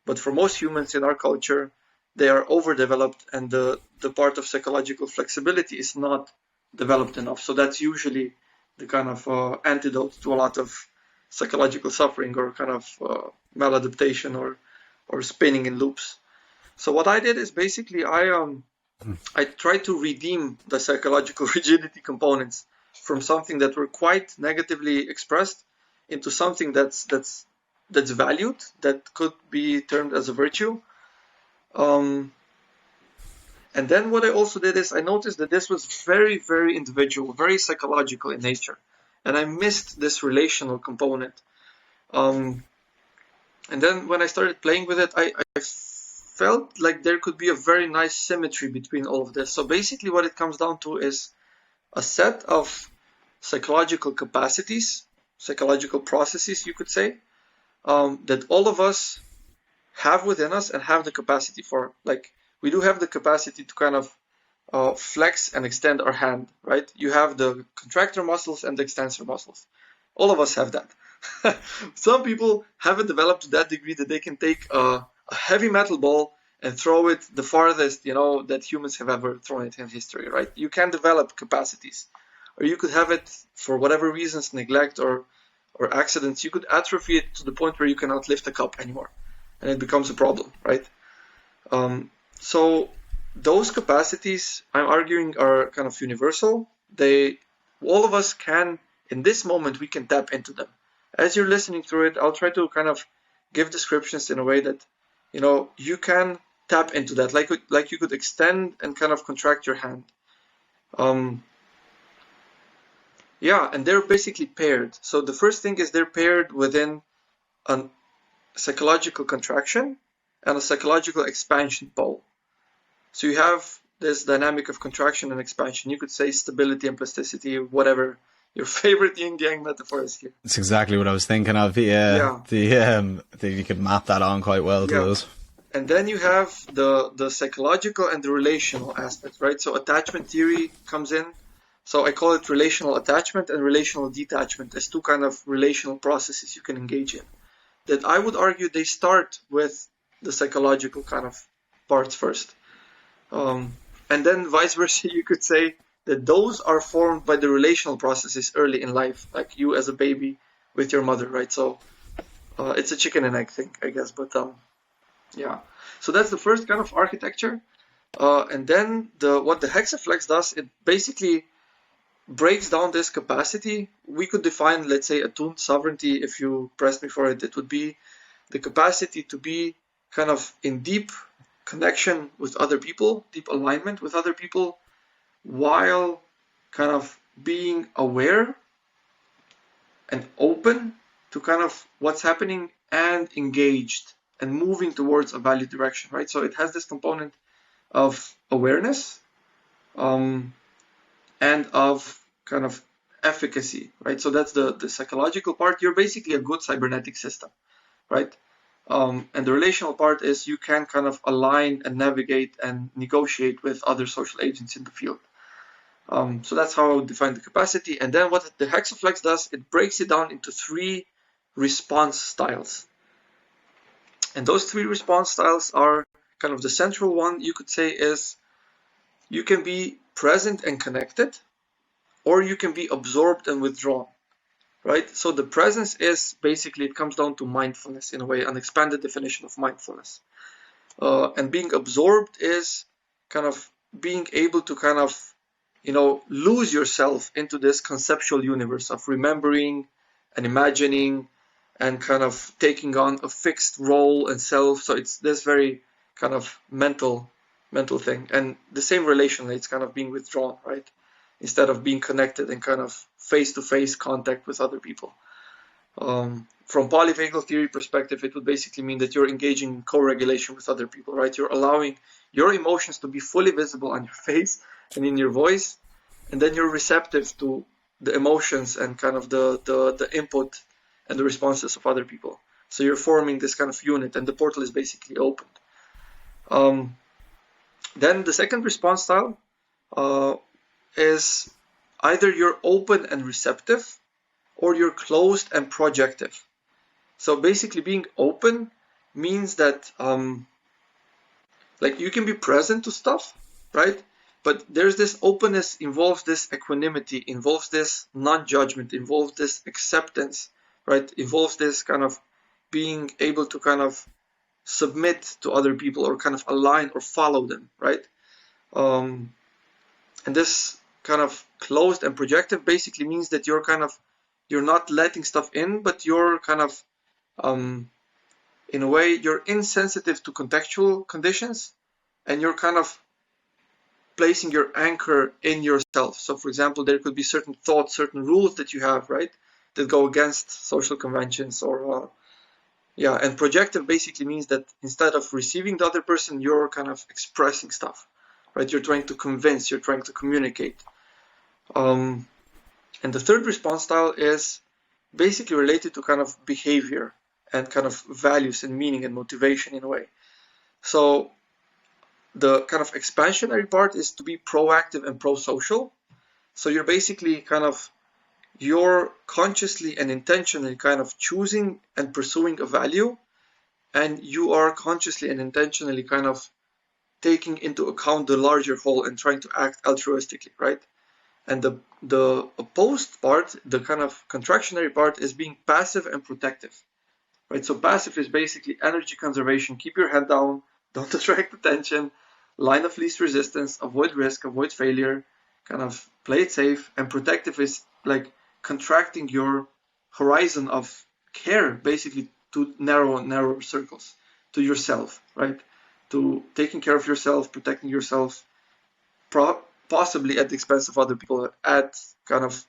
Speaker 2: but for most humans in our culture, they are overdeveloped, and the part of psychological flexibility is not developed enough. So that's usually the kind of antidote to a lot of psychological suffering, or kind of maladaptation, or spinning in loops. So what I did is basically I tried to redeem the psychological rigidity components from something that were quite negatively expressed into something that's valued, that could be termed as a virtue. And then what I also did is I noticed that this was very, very individual, very psychological in nature, and I missed this relational component. And then when I started playing with it, I felt like there could be a very nice symmetry between all of this. So basically what it comes down to is a set of psychological capacities, psychological processes, you could say, that all of us have within us and have the capacity for. Like, we do have the capacity to kind of flex and extend our hand, right? You have the contractor muscles and the extensor muscles. All of us have that. Some people haven't developed to that degree that they can take a heavy metal ball and throw it the farthest, that humans have ever thrown it in history, right? You can develop capacities. Or you could have it, for whatever reasons, neglect or accidents, you could atrophy it to the point where you cannot lift a cup anymore, and it becomes a problem, right? So those capacities, I'm arguing, are kind of universal. All of us can, in this moment, we can tap into them. As you're listening through it, I'll try to kind of give descriptions in a way that, you can tap into that, like you could extend and kind of contract your hand. And they're basically paired. So the first thing is they're paired within a psychological contraction and a psychological expansion pole. So you have this dynamic of contraction and expansion. You could say stability and plasticity, whatever your favorite yin-yang metaphor is here.
Speaker 1: It's exactly what I was thinking of. You could map that on quite well to those.
Speaker 2: And then you have the psychological and the relational aspect, right? So attachment theory comes in. So I call it relational attachment and relational detachment as two kind of relational processes you can engage in. That I would argue they start with the psychological kind of parts first. And then vice versa, you could say that those are formed by the relational processes early in life, like you as a baby with your mother, right? So it's a chicken and egg thing, I guess. But so that's the first kind of architecture. And then what the hexaflex does, it basically breaks down this capacity. We could define, let's say, attuned sovereignty. If you pressed me for it, it would be the capacity to be kind of in deep connection with other people, deep alignment with other people, while kind of being aware and open to kind of what's happening and engaged and moving towards a value direction, right? So it has this component of awareness and of kind of efficacy, right? So that's the psychological part. You're basically a good cybernetic system, right? And the relational part is you can kind of align and navigate and negotiate with other social agents in the field. So that's how I would define the capacity. And then what the hexaflex does, it breaks it down into 3 response styles. And those 3 response styles are kind of the central one, you could say, is you can be present and connected, or you can be absorbed and withdrawn, right? So the presence is basically, it comes down to mindfulness in a way, an expanded definition of mindfulness. And being absorbed is kind of being able to kind of, lose yourself into this conceptual universe of remembering and imagining and kind of taking on a fixed role and self. So it's this very kind of mental thing. And the same relationally, it's kind of being withdrawn, right? Instead of being connected and kind of face-to-face contact with other people. From polyvagal theory perspective, it would basically mean that you're engaging in co-regulation with other people, right? You're allowing your emotions to be fully visible on your face and in your voice, and then you're receptive to the emotions and kind of the input and the responses of other people. So you're forming this kind of unit, and the portal is basically opened. Then the second response style is either you're open and receptive, or you're closed and projective. So basically being open means that like you can be present to stuff, right? But there's this openness, involves this equanimity, involves this non-judgment, involves this acceptance, right? Involves this kind of being able to kind of submit to other people or kind of align or follow them, right? And this kind of closed and projective basically means that you're not letting stuff in, but you're kind of, in a way, you're insensitive to contextual conditions, and you're kind of placing your anchor in yourself. So for example, there could be certain thoughts, certain rules that you have, right, that go against social conventions or and projective basically means that instead of receiving the other person, you're kind of expressing stuff, right? You're trying to convince, you're trying to communicate. And the third response style is basically related to kind of behavior and kind of values and meaning and motivation in a way. So the kind of expansionary part is to be proactive and pro-social. So you're basically you're consciously and intentionally kind of choosing and pursuing a value, and you are consciously and intentionally kind of taking into account the larger whole and trying to act altruistically, right? And the opposed part, the kind of contractionary part, is being passive and protective, right? So passive is basically energy conservation, keep your head down, don't attract attention, line of least resistance, avoid risk, avoid failure, kind of play it safe. And protective is like contracting your horizon of care basically to narrow circles, to yourself, right? To taking care of yourself, protecting yourself, possibly at the expense of other people, at kind of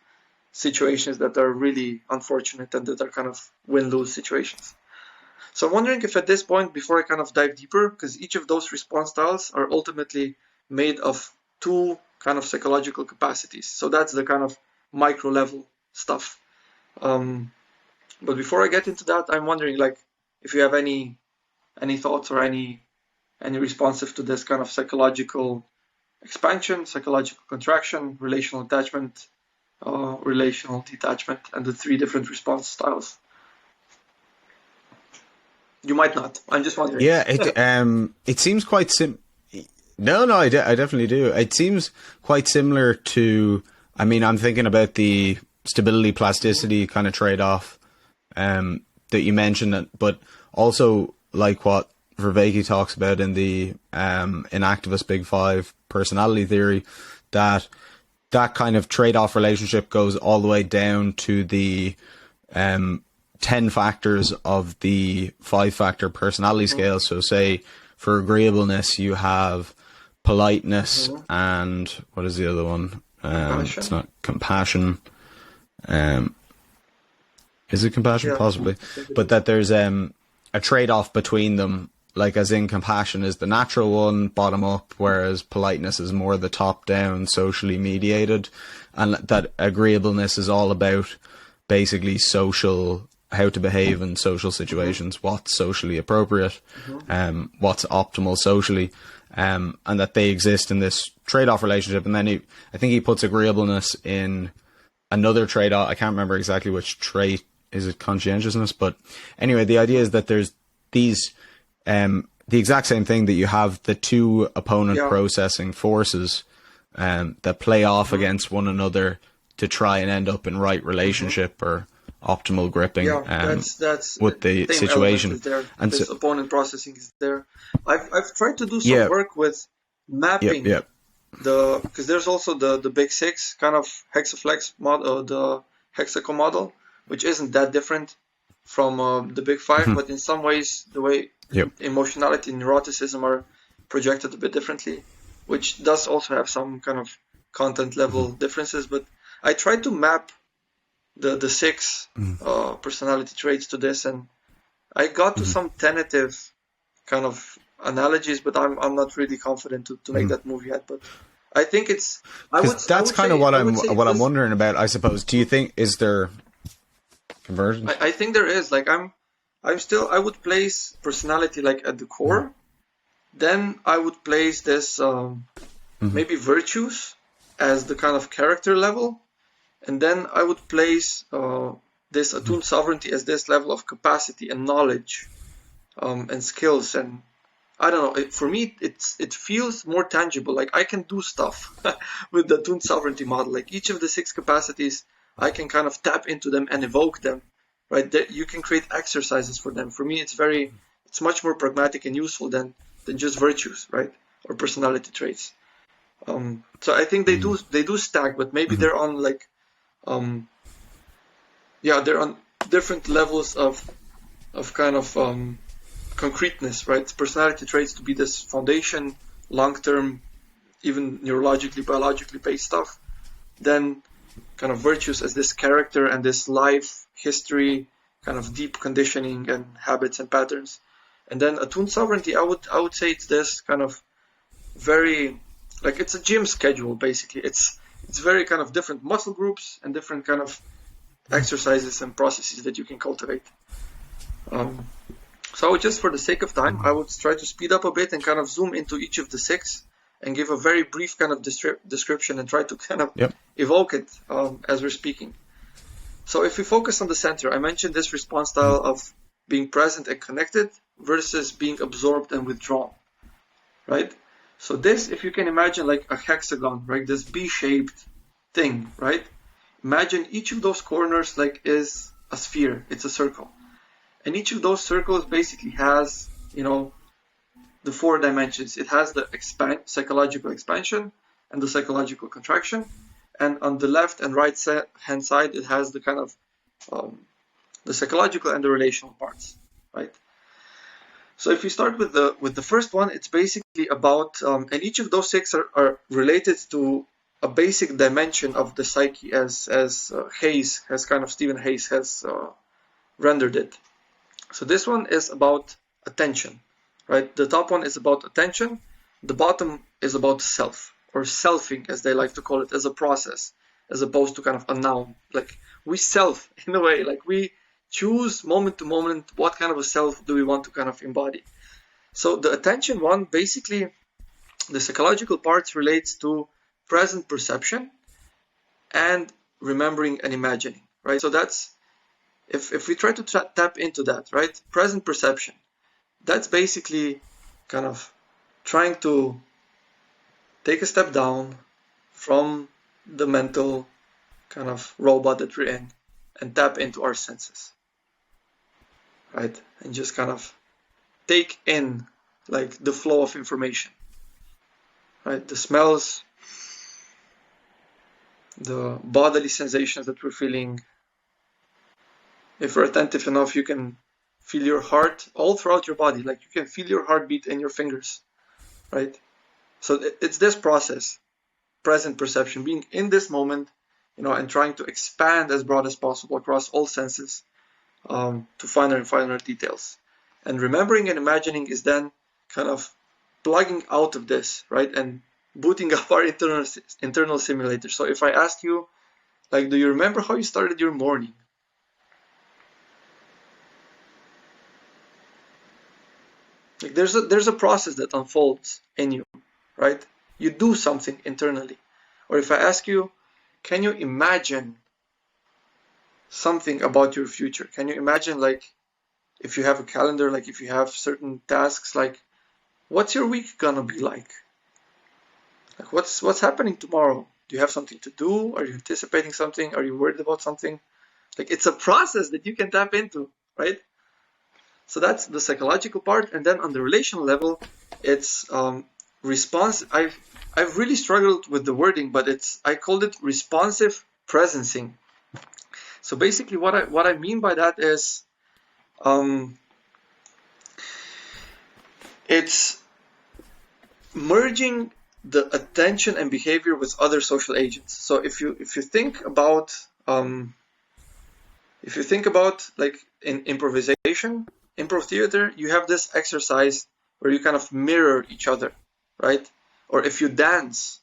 Speaker 2: situations that are really unfortunate and that are kind of win-lose situations. So I'm wondering if at this point, before I kind of dive deeper, because each of those response styles are ultimately made of two kind of psychological capacities. So that's the kind of micro level stuff. But before I get into that, I'm wondering like if you have any thoughts or any responsive to this kind of psychological expansion, psychological contraction, relational attachment, relational detachment, and the three different response styles. You might not. I'm just wondering.
Speaker 1: Yeah, it seems quite No, I definitely do. It seems quite similar to. I mean, I'm thinking about the stability plasticity kind of trade-off that you mentioned, but also like what Vervaeke talks about in the in Activist Big Five personality theory, that kind of trade-off relationship goes all the way down to the 10 factors of the 5-factor personality scale. So say for agreeableness, you have politeness and what is the other one? It's not compassion. Is it compassion? Yeah, possibly. But that there's a trade-off between them, like as in compassion is the natural one, bottom up, whereas politeness is more the top down, socially mediated, and that agreeableness is all about basically how to behave in social situations, what's socially appropriate, what's optimal socially, and that they exist in this trade-off relationship. And then I think he puts agreeableness in another trade-off. I can't remember exactly which trait. Is it conscientiousness? But anyway, the idea is that there's these, the exact same thing, that you have the two opponent processing forces that play off against one another to try and end up in right relationship or optimal gripping that's with the situation.
Speaker 2: And this opponent processing is there. I've tried to do some work with mapping because there's also the Big Six kind of hexaflex model, the hexaco model, which isn't that different from the Big Five, but in some ways the way emotionality and neuroticism are projected a bit differently, which does also have some kind of content level differences. But I tried to map the 6 personality traits to this, and I got to some tentative kind of analogies, but I'm not really confident to make that move yet. But I think it's
Speaker 1: that's kind of what I'm wondering about, I suppose. Do you think is there conversion?
Speaker 2: I think there is. Like I would place personality like at the core. Then I would place this maybe virtues as the kind of character level. And then I would place this attuned sovereignty as this level of capacity and knowledge and skills and I don't know. For me, it feels more tangible. Like I can do stuff with the Attuned Sovereignty model. Like each of the 6 capacities, I can kind of tap into them and evoke them, right? That you can create exercises for them. For me, it's much more pragmatic and useful than just virtues, right? Or personality traits. So I think they do stack, but maybe they're on like, they're on different levels of kind of concreteness, right? Personality traits to be this foundation, long-term, even neurologically, biologically based stuff. Then kind of virtues as this character and this life history, kind of deep conditioning and habits and patterns. And then Attuned Sovereignty, I would say it's this kind of very, like it's a gym schedule basically. It's very kind of different muscle groups and different kind of exercises and processes that you can cultivate. So just for the sake of time, I would try to speed up a bit and kind of zoom into each of the 6 and give a very brief kind of description and try to kind of evoke it as we're speaking. So if we focus on the center, I mentioned this response style of being present and connected versus being absorbed and withdrawn, right? So this, if you can imagine like a hexagon, right? This B-shaped thing, right? Imagine each of those corners like is a sphere, it's a circle. And each of those circles basically has, the 4 dimensions. It has the psychological expansion and the psychological contraction. And on the left and right hand side, it has the kind of the psychological and the relational parts, right? So if we start with the first one, it's basically about, and each of those 6 are related to a basic dimension of the psyche as Stephen Hayes has rendered it. So this one is about attention, right? The top one is about attention. The bottom is about self, or selfing, as they like to call it, as a process, as opposed to kind of a noun. Like we self, in a way, like we choose moment to moment what kind of a self do we want to kind of embody. So the attention one, basically, the psychological parts relates to present perception and remembering and imagining, right? So that's, if we try to tap into that, right? Present perception, that's basically kind of trying to take a step down from the mental kind of robot that we're in and tap into our senses, right? And just kind of take in like the flow of information, right? The smells, the bodily sensations that we're feeling. If we're attentive enough, you can feel your heart all throughout your body. Like you can feel your heartbeat in your fingers, right? So it's this process, present perception, being in this moment, and trying to expand as broad as possible across all senses to finer and finer details. And remembering and imagining is then kind of plugging out of this, right? And booting up our internal simulator. So if I ask you, like, do you remember how you started your morning? Like there's a process that unfolds in you, right? You do something internally. Or if I ask you, can you imagine something about your future? Can you imagine, like, if you have a calendar, like if you have certain tasks, like what's your week gonna be like? Like what's happening tomorrow? Do you have something to do? Are you anticipating something? Are you worried about something? Like it's a process that you can tap into, right? So that's the psychological part. And then on the relational level, it's response. I've really struggled with the wording, but I called it responsive presencing. So basically what I mean by that is it's merging the attention and behavior with other social agents. So if you think about like in improvisation, improv theater, you have this exercise where you kind of mirror each other, right? Or if you dance,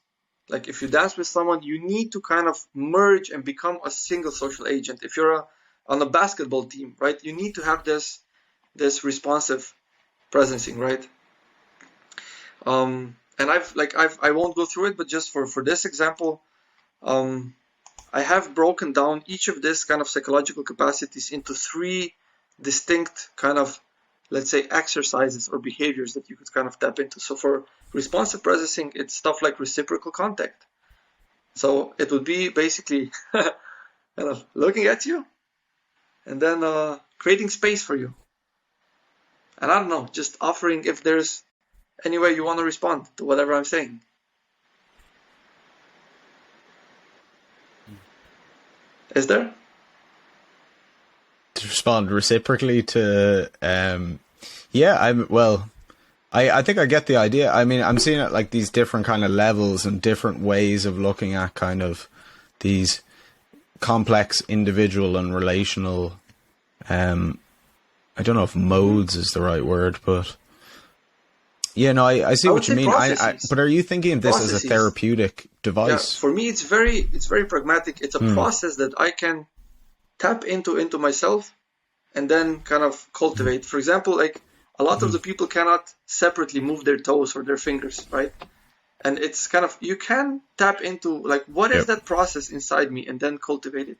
Speaker 2: like if you dance with someone, you need to kind of merge and become a single social agent. If you're on a basketball team, right, you need to have this responsive presencing, right? And I won't go through it, but just for this example, I have broken down each of these kind of psychological capacities into 3 distinct kind of let's say, exercises or behaviors that you could kind of tap into. So for responsive processing, it's stuff like reciprocal contact. So it would be basically kind of looking at you and then creating space for you. And I don't know, just offering if there's any way you want to respond to whatever I'm saying. Is there?
Speaker 1: To respond reciprocally to, I think I get the idea. I mean, I'm seeing it like these different kind of levels and different ways of looking at kind of these complex individual and relational, I don't know if modes is the right word, but yeah, no, I see what you mean. But are you thinking of this as a therapeutic device?
Speaker 2: Yeah, for me, it's very pragmatic. It's a process that I can tap into myself and then kind of cultivate. For example, like a lot of the people cannot separately move their toes or their fingers, right? And it's kind of, you can tap into like, what is that process inside me, and then cultivate it.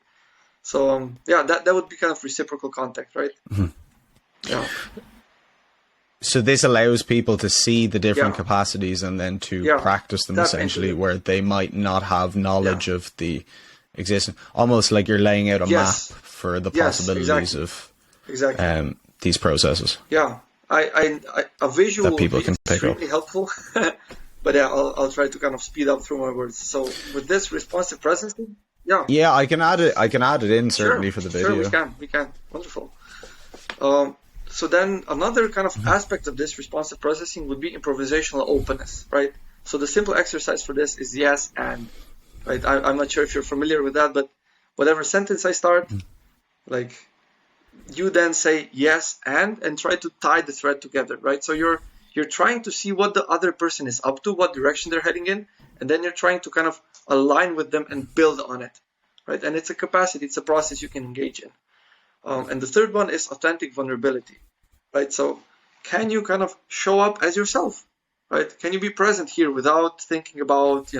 Speaker 2: So that would be kind of reciprocal contact, right? Yeah.
Speaker 1: So this allows people to see the different capacities and then to practice them essentially, where they might not have knowledge of the existence. Almost like you're laying out a map for the possibilities of these processes.
Speaker 2: Yeah, a visual that people can pick up. Really helpful. But I'll try to kind of speed up through my words. So with this responsive processing,
Speaker 1: I can add it in certainly for the video.
Speaker 2: Sure, we can. Wonderful. So then another kind of aspect of this responsive processing would be improvisational openness, right? So the simple exercise for this is yes and, right? I'm not sure if you're familiar with that, but whatever sentence I start, like you then say yes and try to tie the thread together, right? So you're trying to see what the other person is up to, what direction they're heading in, and then you're trying to kind of align with them and build on it, right? And it's a capacity, it's a process you can engage in. And the third one is authentic vulnerability, right? So can you kind of show up as yourself, right? Can you be present here without thinking about,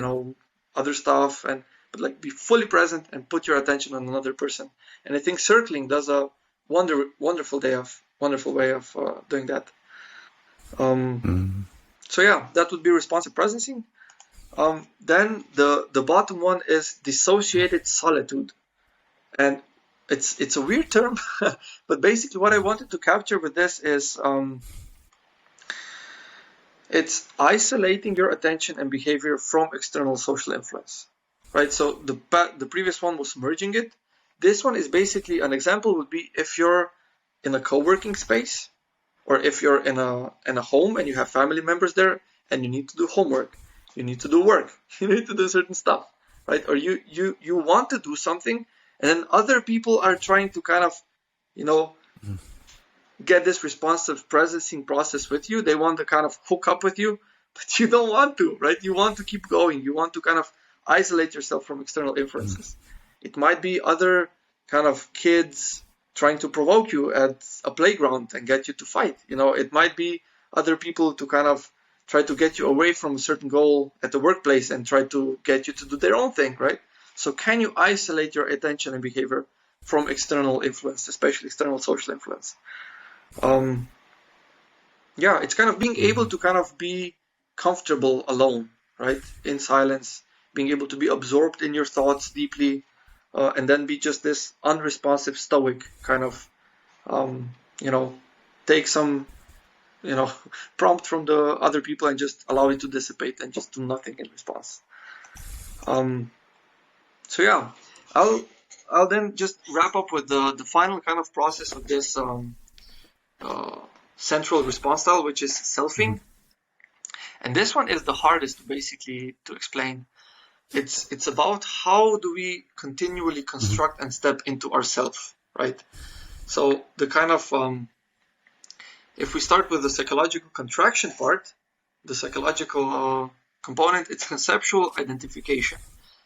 Speaker 2: other stuff, but like be fully present and put your attention on another person? And I think circling does a wonderful way of doing that. So that would be responsive processing. Then the bottom one is dissociated solitude, and it's a weird term, but basically what I wanted to capture with this is it's isolating your attention and behavior from external social influence, right? So the previous one was merging it. This one is basically, an example would be if you're in a co-working space, or if you're in a home and you have family members there and you need to do homework, you need to do work, you need to do certain stuff, right? Or you want to do something, and then other people are trying to kind of, get this responsive processing process with you. They want to kind of hook up with you, but you don't want to, right? You want to keep going. You want to kind of isolate yourself from external influences. It might be other kind of kids trying to provoke you at a playground and get you to fight. It might be other people to kind of try to get you away from a certain goal at the workplace and try to get you to do their own thing, right? So can you isolate your attention and behavior from external influence, especially external social influence? It's kind of being able to kind of be comfortable alone, right? In silence, being able to be absorbed in your thoughts deeply, and then be just this unresponsive stoic kind of, take some, prompt from the other people and just allow it to dissipate and just do nothing in response. I'll then just wrap up with the final kind of process of this central response style, which is selfing. And this one is the hardest basically to explain. It's about how do we continually construct and step into ourself, right? So the kind of, if we start with the psychological contraction part, the psychological component, it's conceptual identification.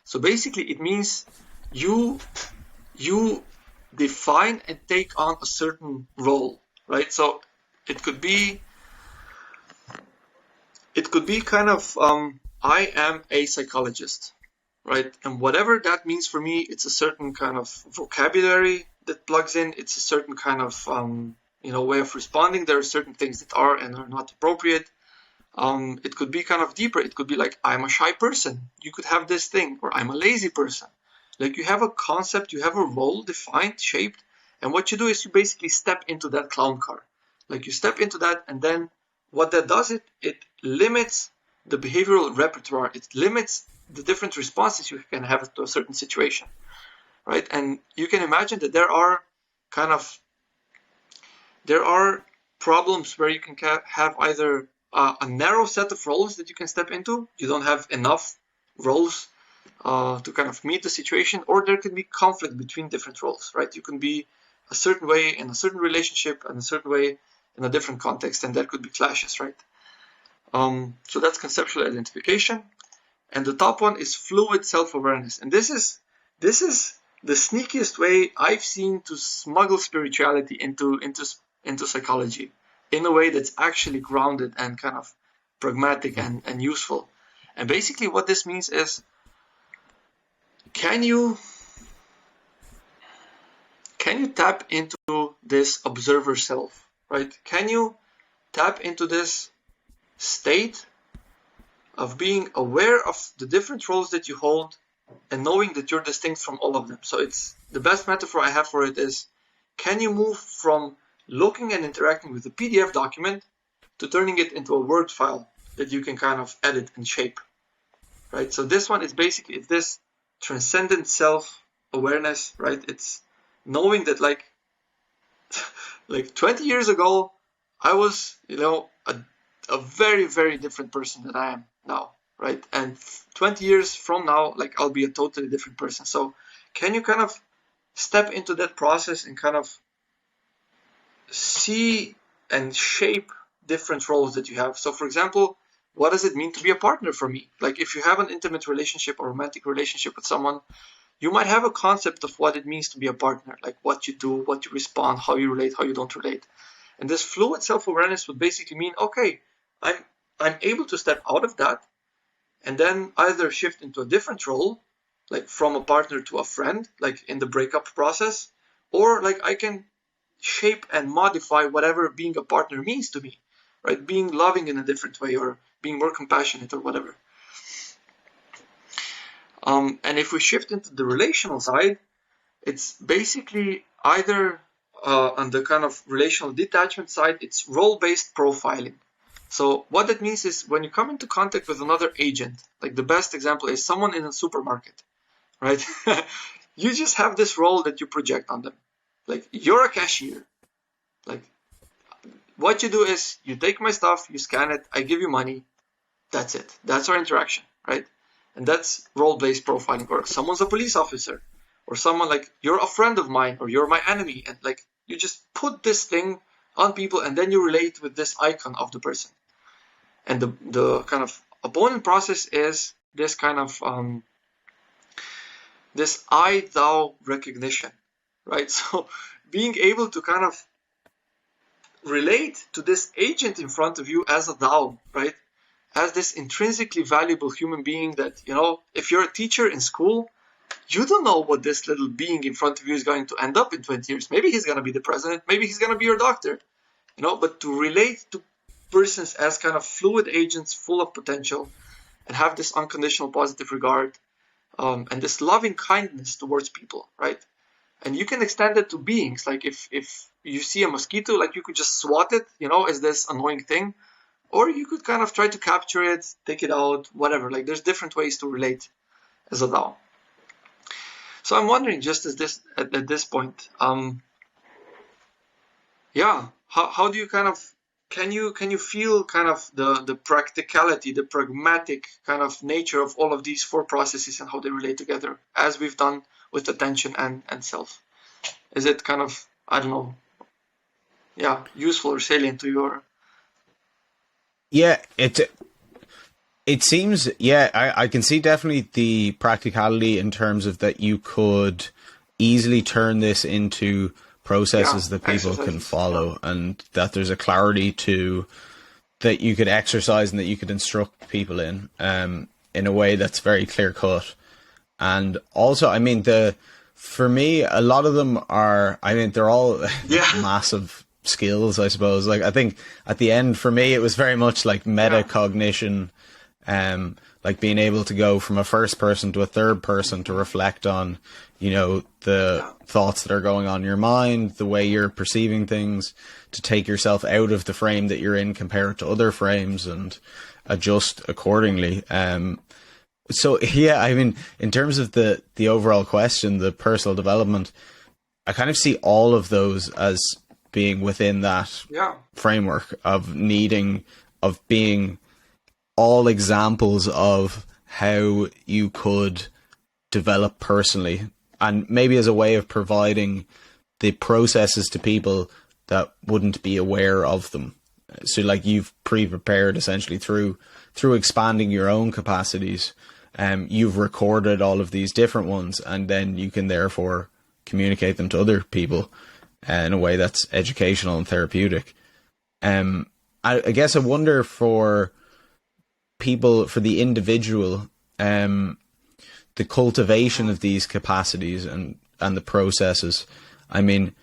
Speaker 2: So basically it means you define and take on a certain role, right? So it could be kind of, I am a psychologist, right? And whatever that means for me, it's a certain kind of vocabulary that plugs in. It's a certain kind of way of responding. There are certain things that are and are not appropriate. It could be kind of deeper. It could be like, I'm a shy person. You could have this thing, or I'm a lazy person. Like, you have a concept, you have a role defined, shaped, and what you do is you basically step into that clown car. Like, you step into that, and then what that does, it limits the behavioral repertoire. It limits the different responses you can have to a certain situation, right? And you can imagine that there are problems where you can have either a narrow set of roles that you can step into. You don't have enough roles to kind of meet the situation, or there can be conflict between different roles, right? You can be a certain way in a certain relationship and a certain way in a different context, and there could be clashes, right? So that's conceptual identification. And the top one is fluid self-awareness. And this is the sneakiest way I've seen to smuggle spirituality into psychology in a way that's actually grounded and kind of pragmatic and useful. And basically what this means is, can you tap into this observer self, right? Can you tap into this state of being aware of the different roles that you hold and knowing that you're distinct from all of them? So it's the best metaphor I have for it is, can you move from looking and interacting with a PDF document to turning it into a Word file that you can kind of edit and shape, right? So this one is basically, it's this transcendent self-awareness, right? It's knowing that like 20 years ago, I was, a very, very different person than I am now, right? And 20 years from now, like, I'll be a totally different person. So can you kind of step into that process and kind of see and shape different roles that you have? So for example, what does it mean to be a partner for me? Like, if you have an intimate relationship or romantic relationship with someone, you might have a concept of what it means to be a partner, like what you do, what you respond, how you relate, how you don't relate. And this fluid self-awareness would basically mean, okay, I'm able to step out of that and then either shift into a different role, like from a partner to a friend, like in the breakup process, or like I can shape and modify whatever being a partner means to me, right? Being loving in a different way, or being more compassionate, or whatever. And if we shift into the relational side, it's basically either on the kind of relational detachment side, it's role-based profiling. So what that means is, when you come into contact with another agent, like the best example is someone in a supermarket, right? You just have this role that you project on them. Like, you're a cashier. Like, what you do is you take my stuff, you scan it, I give you money. That's it. That's our interaction, right? And that's role-based profiling. Or someone's a police officer, or someone like, you're a friend of mine, or you're my enemy. And like, you just put this thing on people, and then you relate with this icon of the person. And the kind of opponent process is this kind of this I-thou recognition, right? So being able to kind of relate to this agent in front of you as a thou, right? As this intrinsically valuable human being that, if you're a teacher in school, you don't know what this little being in front of you is going to end up in 20 years. Maybe he's going to be the president. Maybe he's going to be your doctor, but to relate to persons as kind of fluid agents full of potential and have this unconditional positive regard and this loving kindness towards people, right? And you can extend it to beings. Like, if you see a mosquito, like, you could just swat it, as this annoying thing, or you could kind of try to capture it, take it out, whatever. Like, there's different ways to relate as a thou. So I'm wondering, just at this point, how do you kind of, can you feel kind of the practicality, the pragmatic kind of nature of all of these four processes and how they relate together, as we've done with attention and self? Is it kind of, I don't know, useful or salient to your?
Speaker 1: Yeah, it seems, I can see definitely the practicality in terms of that you could easily turn this into processes that people can follow, and that there's a clarity to that you could exercise and that you could instruct people in a way that's very clear cut. And also, for me, a lot of them are, they're all massive skills, I suppose. Like, I think at the end for me, it was very much like metacognition, like being able to go from a first person to a third person to reflect on, you know, the thoughts that are going on in your mind, the way you're perceiving things, to take yourself out of the frame that you're in compared to other frames and adjust accordingly. So yeah, I mean, in terms of the overall question, the personal development, I kind of see all of those as being within that framework of needing, of being all examples of how you could develop personally, and maybe as a way of providing the processes to people that wouldn't be aware of them. So like you've pre-prepared essentially through expanding your own capacities. You've recorded all of these different ones, and then you can therefore communicate them to other people in a way that's educational and therapeutic. I guess I wonder for people, for the individual, the cultivation of these capacities and the processes. I mean,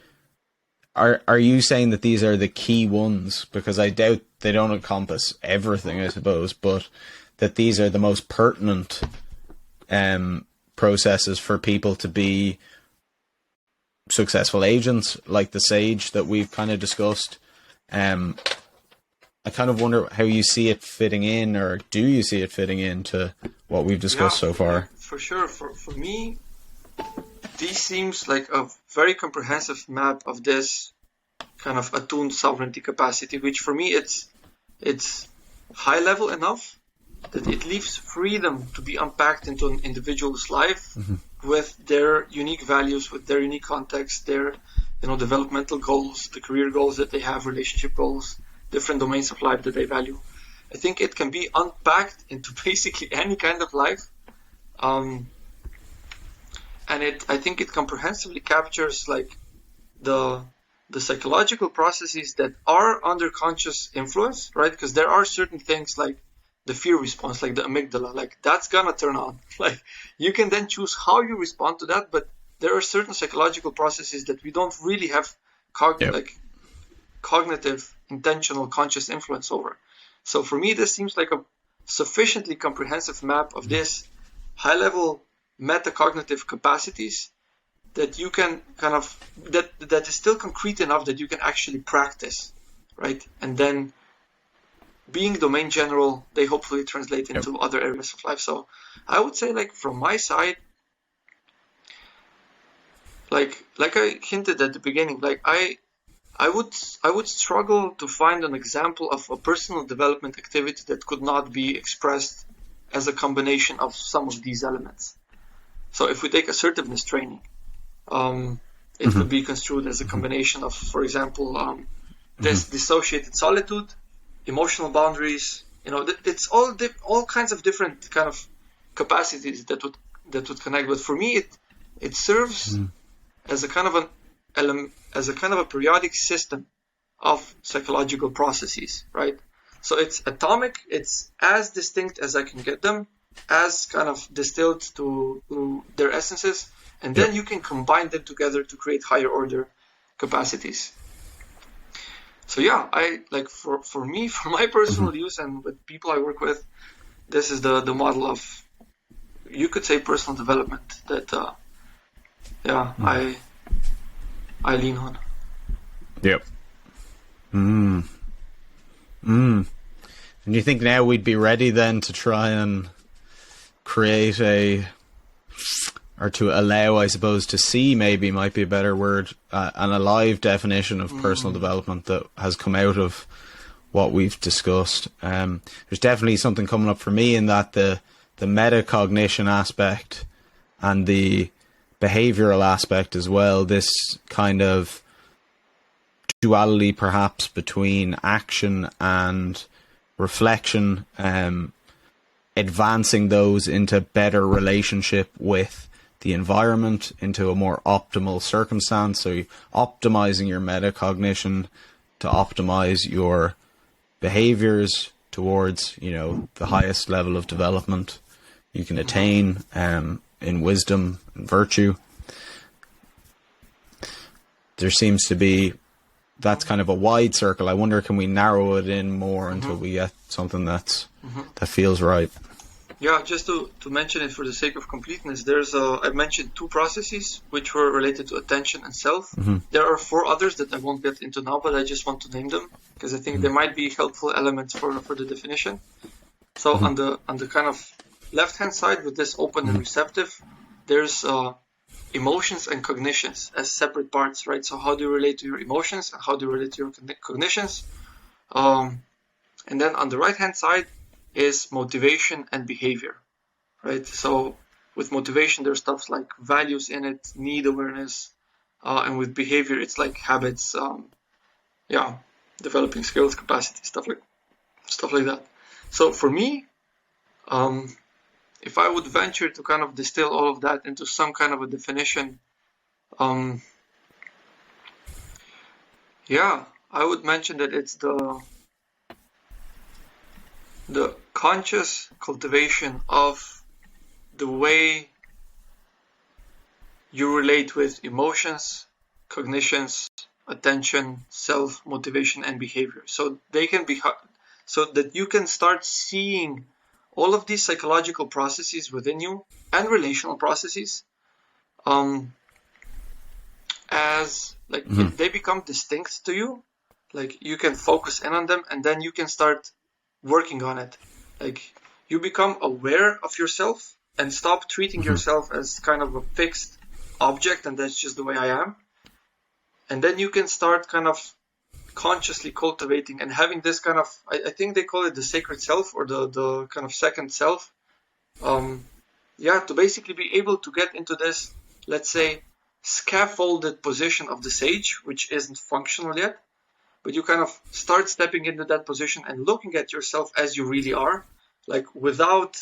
Speaker 1: are you saying that these are the key ones? Because I doubt they don't encompass everything, I suppose, but that these are the most pertinent processes for people to be successful agents, like the sage that we've kind of discussed. I kind of wonder how you see it fitting in, or do you see it fitting into what we've discussed so far?
Speaker 2: For sure. For me, this seems like a very comprehensive map of this kind of attuned sovereignty capacity, which for me it's high level enough that it leaves freedom to be unpacked into an individual's life with their unique values, with their unique context, their developmental goals, the career goals that they have, relationship goals, different domains of life that they value. I think it can be unpacked into basically any kind of life. And I think it comprehensively captures like the psychological processes that are under conscious influence, right? Because there are certain things like the fear response, like the amygdala, like that's gonna turn on. Like you can then choose how you respond to that, but there are certain psychological processes that we don't really have cognitive, intentional, conscious influence over. So for me, this seems like a sufficiently comprehensive map of this high-level metacognitive capacities that you can kind of, that is still concrete enough that you can actually practice, right? And then being domain general, they hopefully translate into other areas of life. So I would say, like, from my side, like I hinted at the beginning, like I would struggle to find an example of a personal development activity that could not be expressed as a combination of some of these elements. So if we take assertiveness training, it could be construed as a combination of, for example, this dissociated solitude, emotional boundaries. It's all kinds of different kind of capacities that would connect. But for me, it serves as a kind of a periodic system of psychological processes, right? So it's atomic, it's as distinct as I can get them, as kind of distilled to their essences, and then you can combine them together to create higher order capacities. So yeah, I like for me, for my personal use and with people I work with, this is the model of, you could say, personal development that I lean on.
Speaker 1: Yep. And you think now we'd be ready then to try and create or to allow, I suppose, to see, maybe might be a better word, an alive definition of personal development that has come out of what we've discussed. There's definitely something coming up for me in that the metacognition aspect and the behavioral aspect as well, this kind of duality perhaps between action and reflection, advancing those into better relationship with the environment, into a more optimal circumstance. So optimizing your metacognition to optimize your behaviors towards, the highest level of development you can attain in wisdom and virtue. There seems to be that's kind of a wide circle. I wonder, can we narrow it in more until we get something that feels right?
Speaker 2: Yeah, just to mention it for the sake of completeness, I mentioned 2 processes which were related to attention and self. There are 4 others that I won't get into now, but I just want to name them because I think they might be helpful elements for the definition. So on the kind of left-hand side with this open and receptive, there's emotions and cognitions as separate parts, right? So how do you relate to your emotions and how do you relate to your cognitions? And then on the right-hand side is motivation and behavior, right? So with motivation, there's stuff like values in it, need awareness, and with behavior, it's like habits, developing skills, capacity, stuff like that. So for me, if I would venture to kind of distill all of that into some kind of a definition, I would mention that it's the conscious cultivation of the way you relate with emotions, cognitions, attention, self, motivation, and behavior. So they can be, so that you can start seeing all of these psychological processes within you and relational processes as like if they become distinct to you, like you can focus in on them and then you can start working on it. Like you become aware of yourself and stop treating yourself as kind of a fixed object and that's just the way I am. And then you can start kind of consciously cultivating and having this kind of, I think they call it the sacred self or the kind of second self. To basically be able to get into this, let's say, scaffolded position of the sage, which isn't functional yet, but you kind of start stepping into that position and looking at yourself as you really are, like without,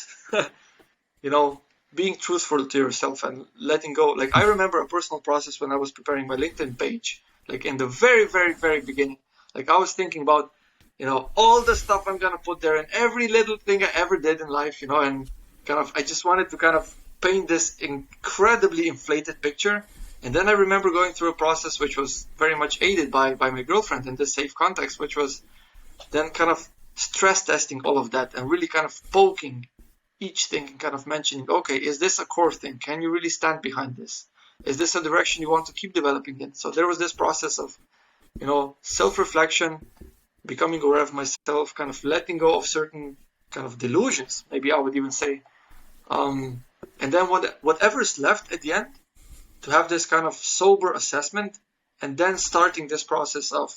Speaker 2: being truthful to yourself and letting go. Like I remember a personal process when I was preparing my LinkedIn page, like in the very, very, very beginning, like I was thinking about, all the stuff I'm going to put there and every little thing I ever did in life, and kind of, I just wanted to kind of paint this incredibly inflated picture. And then I remember going through a process which was very much aided by my girlfriend in this safe context, which was then kind of stress testing all of that and really kind of poking each thing and kind of mentioning, okay, is this a core thing? Can you really stand behind this? Is this a direction you want to keep developing in? So there was this process of, self-reflection, becoming aware of myself, kind of letting go of certain kind of delusions, maybe I would even say. And then whatever's left at the end, to have this kind of sober assessment and then starting this process of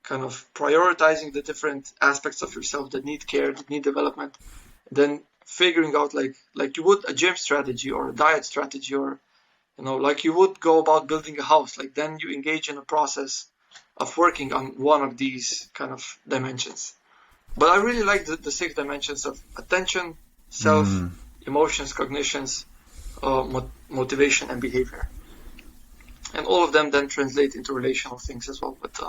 Speaker 2: kind of prioritizing the different aspects of yourself that need care, that need development, then figuring out like you would a gym strategy or a diet strategy or, like you would go about building a house, like then you engage in a process of working on one of these kind of dimensions. But I really like the 6 dimensions of attention, self, emotions, cognitions, motivation, and behavior. And all of them then translate into relational things as well. But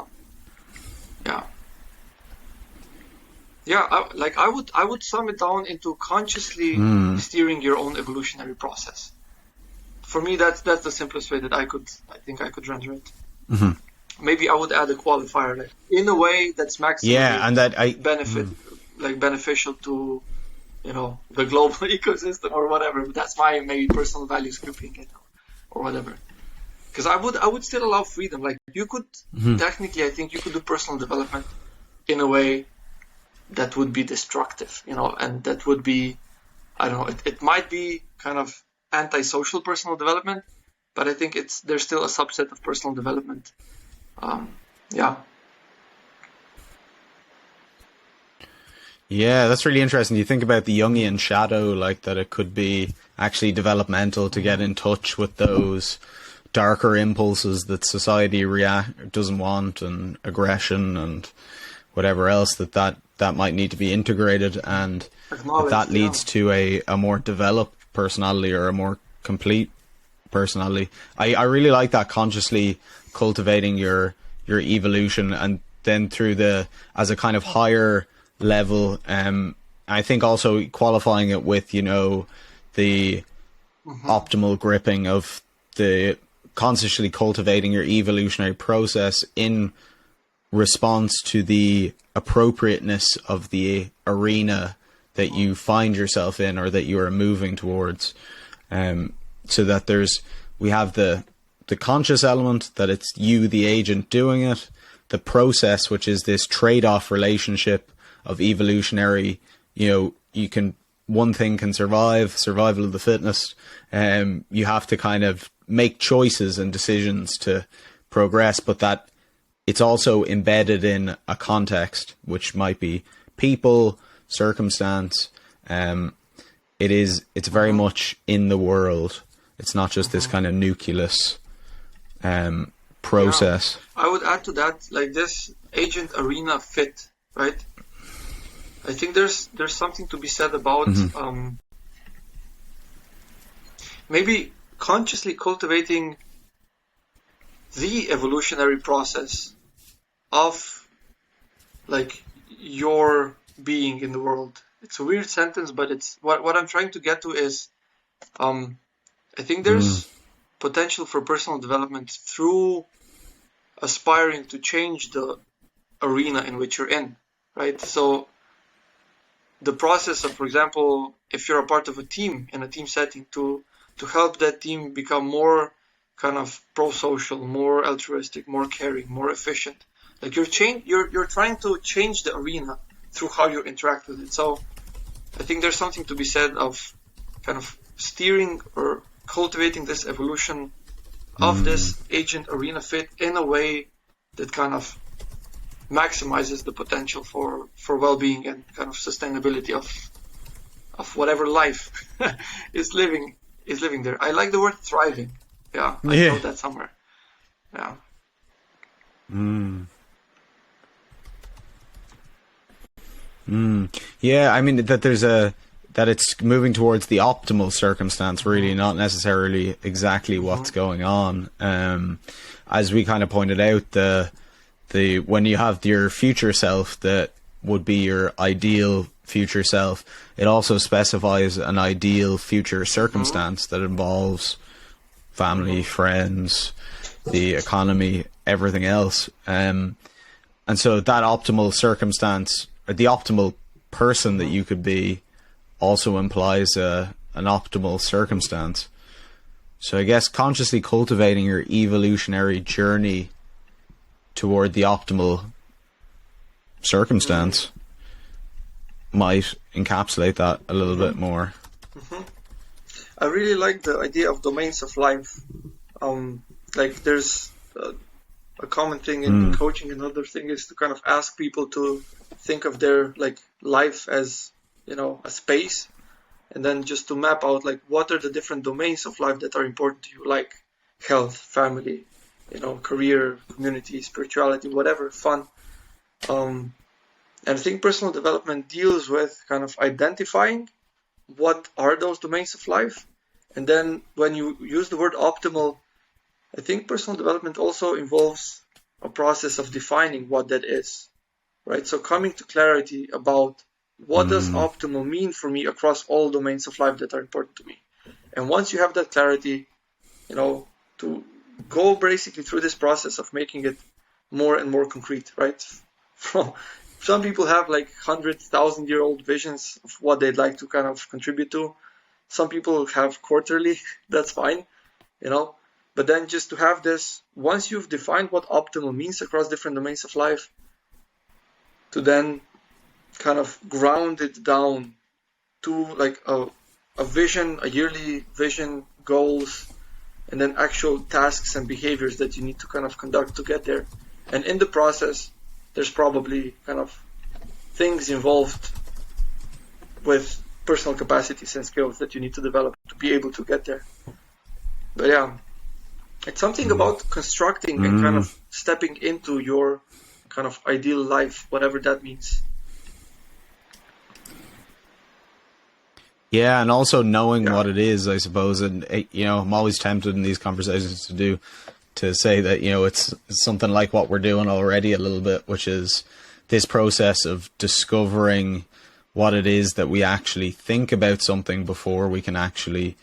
Speaker 2: I would sum it down into consciously steering your own evolutionary process. For me, that's the simplest way that I think I could render it. Maybe I would add a qualifier, like in a way that's maximally
Speaker 1: and that
Speaker 2: beneficial to the global ecosystem or whatever. But that's my maybe personal value scripting or whatever. Because I would still allow freedom. Like you could technically, I think you could do personal development in a way that would be destructive, and that would be, I don't know, it might be kind of anti-social personal development, but I think there's still a subset of personal development.
Speaker 1: Yeah, that's really interesting. You think about the Jungian shadow, like that it could be actually developmental to get in touch with those darker impulses that society doesn't want, and aggression and whatever else that might need to be integrated, and that leads to a more developed personality or a more complete personality. I really like that, consciously cultivating your evolution, and then through as a kind of higher level, I think also qualifying it with the optimal gripping of the consciously cultivating your evolutionary process in response to the appropriateness of the arena that you find yourself in or that you are moving towards. So that we have the conscious element, that it's you, the agent, doing it, the process, which is this trade-off relationship of evolutionary, one thing can survival of the fittest. You have to kind of make choices and decisions to progress, but that it's also embedded in a context, which might be people, circumstance. It's very much in the world. It's not just this kind of nucleus process.
Speaker 2: Yeah. I would add to that, like this agent arena fit, right? I think there's something to be said about maybe consciously cultivating the evolutionary process of like your being in the world. It's a weird sentence, but it's what I'm trying to get to is I think there's potential for personal development through aspiring to change the arena in which you're in, right? So the process of, for example, if you're a part of a team in a team setting, to help that team become more kind of pro-social, more altruistic, more caring, more efficient. Like you're trying to change the arena through how you interact with it. So I think there's something to be said of kind of steering or cultivating this evolution of this agent arena fit in a way that kind of maximizes the potential for well-being and kind of sustainability of whatever life is living there. I like the word thriving. Yeah, I wrote that somewhere. Yeah.
Speaker 1: Yeah, I mean that it's moving towards the optimal circumstance, really, not necessarily exactly what's going on. As we kind of pointed out, the when you have your future self that would be your ideal future self, it also specifies an ideal future circumstance that involves family, friends, the economy, everything else. And so that optimal circumstance, or the optimal person that you could be, also implies an optimal circumstance. So I guess consciously cultivating your evolutionary journey toward the optimal circumstance might encapsulate that a little bit more.
Speaker 2: I really like the idea of domains of life. Like there's a common thing in coaching. Another thing is to kind of ask people to think of their like life as, a space, and then just to map out like what are the different domains of life that are important to you, like health, family, career, community, spirituality, whatever, fun. And I think personal development deals with kind of identifying what are those domains of life. And then when you use the word optimal, I think personal development also involves a process of defining what that is, right? So coming to clarity about what does optimal mean for me across all domains of life that are important to me. And once you have that clarity, to go basically through this process of making it more and more concrete, right? Some people have like 100,000-year-old visions of what they'd like to kind of contribute to. Some people have quarterly, that's fine, But then just to have this, once you've defined what optimal means across different domains of life, to then kind of ground it down to like a vision, a yearly vision, goals, and then actual tasks and behaviors that you need to kind of conduct to get there. And in the process, there's probably kind of things involved with personal capacities and skills that you need to develop to be able to get there. But yeah, it's something about constructing and kind of stepping into your kind of ideal life, whatever that means.
Speaker 1: Yeah, and also knowing what it is, I suppose. And, I'm always tempted in these conversations to say that, it's something like what we're doing already a little bit, which is this process of discovering what it is that we actually think about something before we can actually,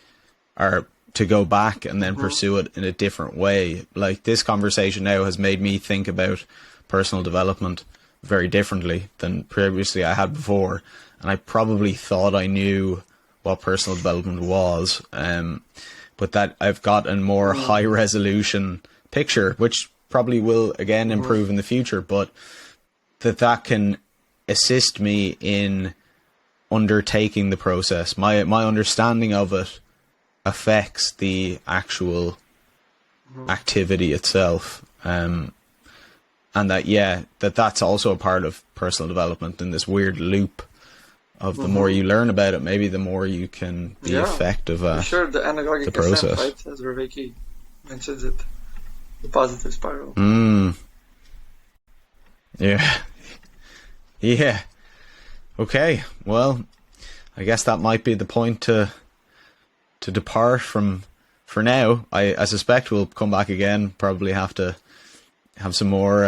Speaker 1: or to go back and then pursue it in a different way. Like this conversation now has made me think about personal development very differently than previously I had before. And I probably thought I knew what personal development was, but that I've got a more high resolution picture, which probably will again improve in the future, but that can assist me in undertaking the process. My understanding of it affects the actual activity itself, and that's also a part of personal development in this weird loop of the more you learn about it, maybe the more you can be effective at
Speaker 2: sure, the anagogic
Speaker 1: the process.
Speaker 2: Ascent, right? As Rebecca mentions it, the positive spiral.
Speaker 1: Yeah. Okay. Well, I guess that might be the point to depart from for now. I suspect we'll come back again. Probably have to have some more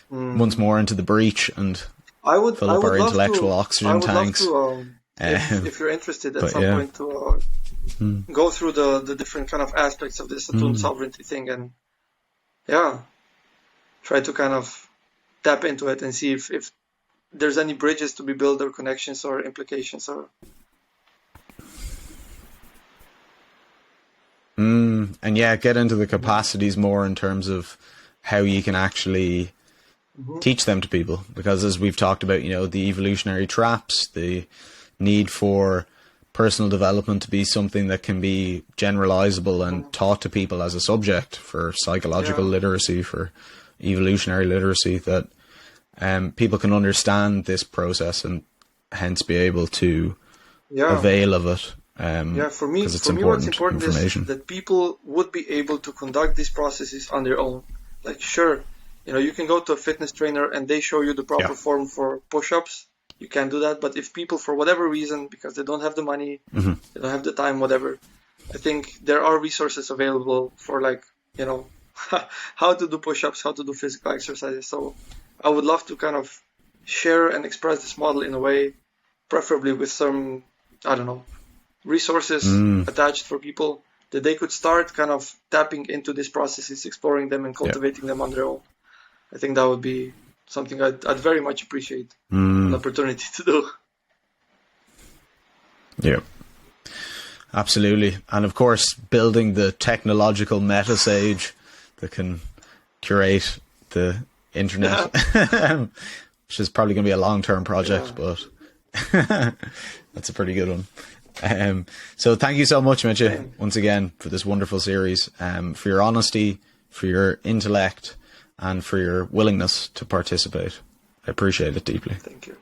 Speaker 1: once more into the breach and fill up our intellectual oxygen tanks.
Speaker 2: If you're interested at some point to go through the different kind of aspects of this attuned sovereignty thing, and try to kind of tap into it and see if there's any bridges to be built or connections or implications or.
Speaker 1: And get into the capacities more in terms of how you can actually teach them to people, because as we've talked about, the evolutionary traps, the need for personal development to be something that can be generalizable and taught to people as a subject for psychological literacy, for evolutionary literacy, that people can understand this process and hence be able to avail of it.
Speaker 2: For me what's important is that people would be able to conduct these processes on their own. Like, sure, you can go to a fitness trainer and they show you the proper form for push-ups. You can do that. But if people, for whatever reason, because they don't have the money, they don't have the time, whatever, I think there are resources available for, how to do push-ups, how to do physical exercises. So I would love to kind of share and express this model in a way, preferably with some, resources attached for people, that they could start kind of tapping into these processes, exploring them and cultivating them on their own. I think that would be something I'd very much appreciate an opportunity to do.
Speaker 1: Yeah, absolutely. And of course, building the technological meta sage that can curate the internet, which is probably going to be a long-term project, but that's a pretty good one. So thank you so much, Mitja, once again, for this wonderful series, for your honesty, for your intellect, and for your willingness to participate. I appreciate it deeply.
Speaker 2: Thank you.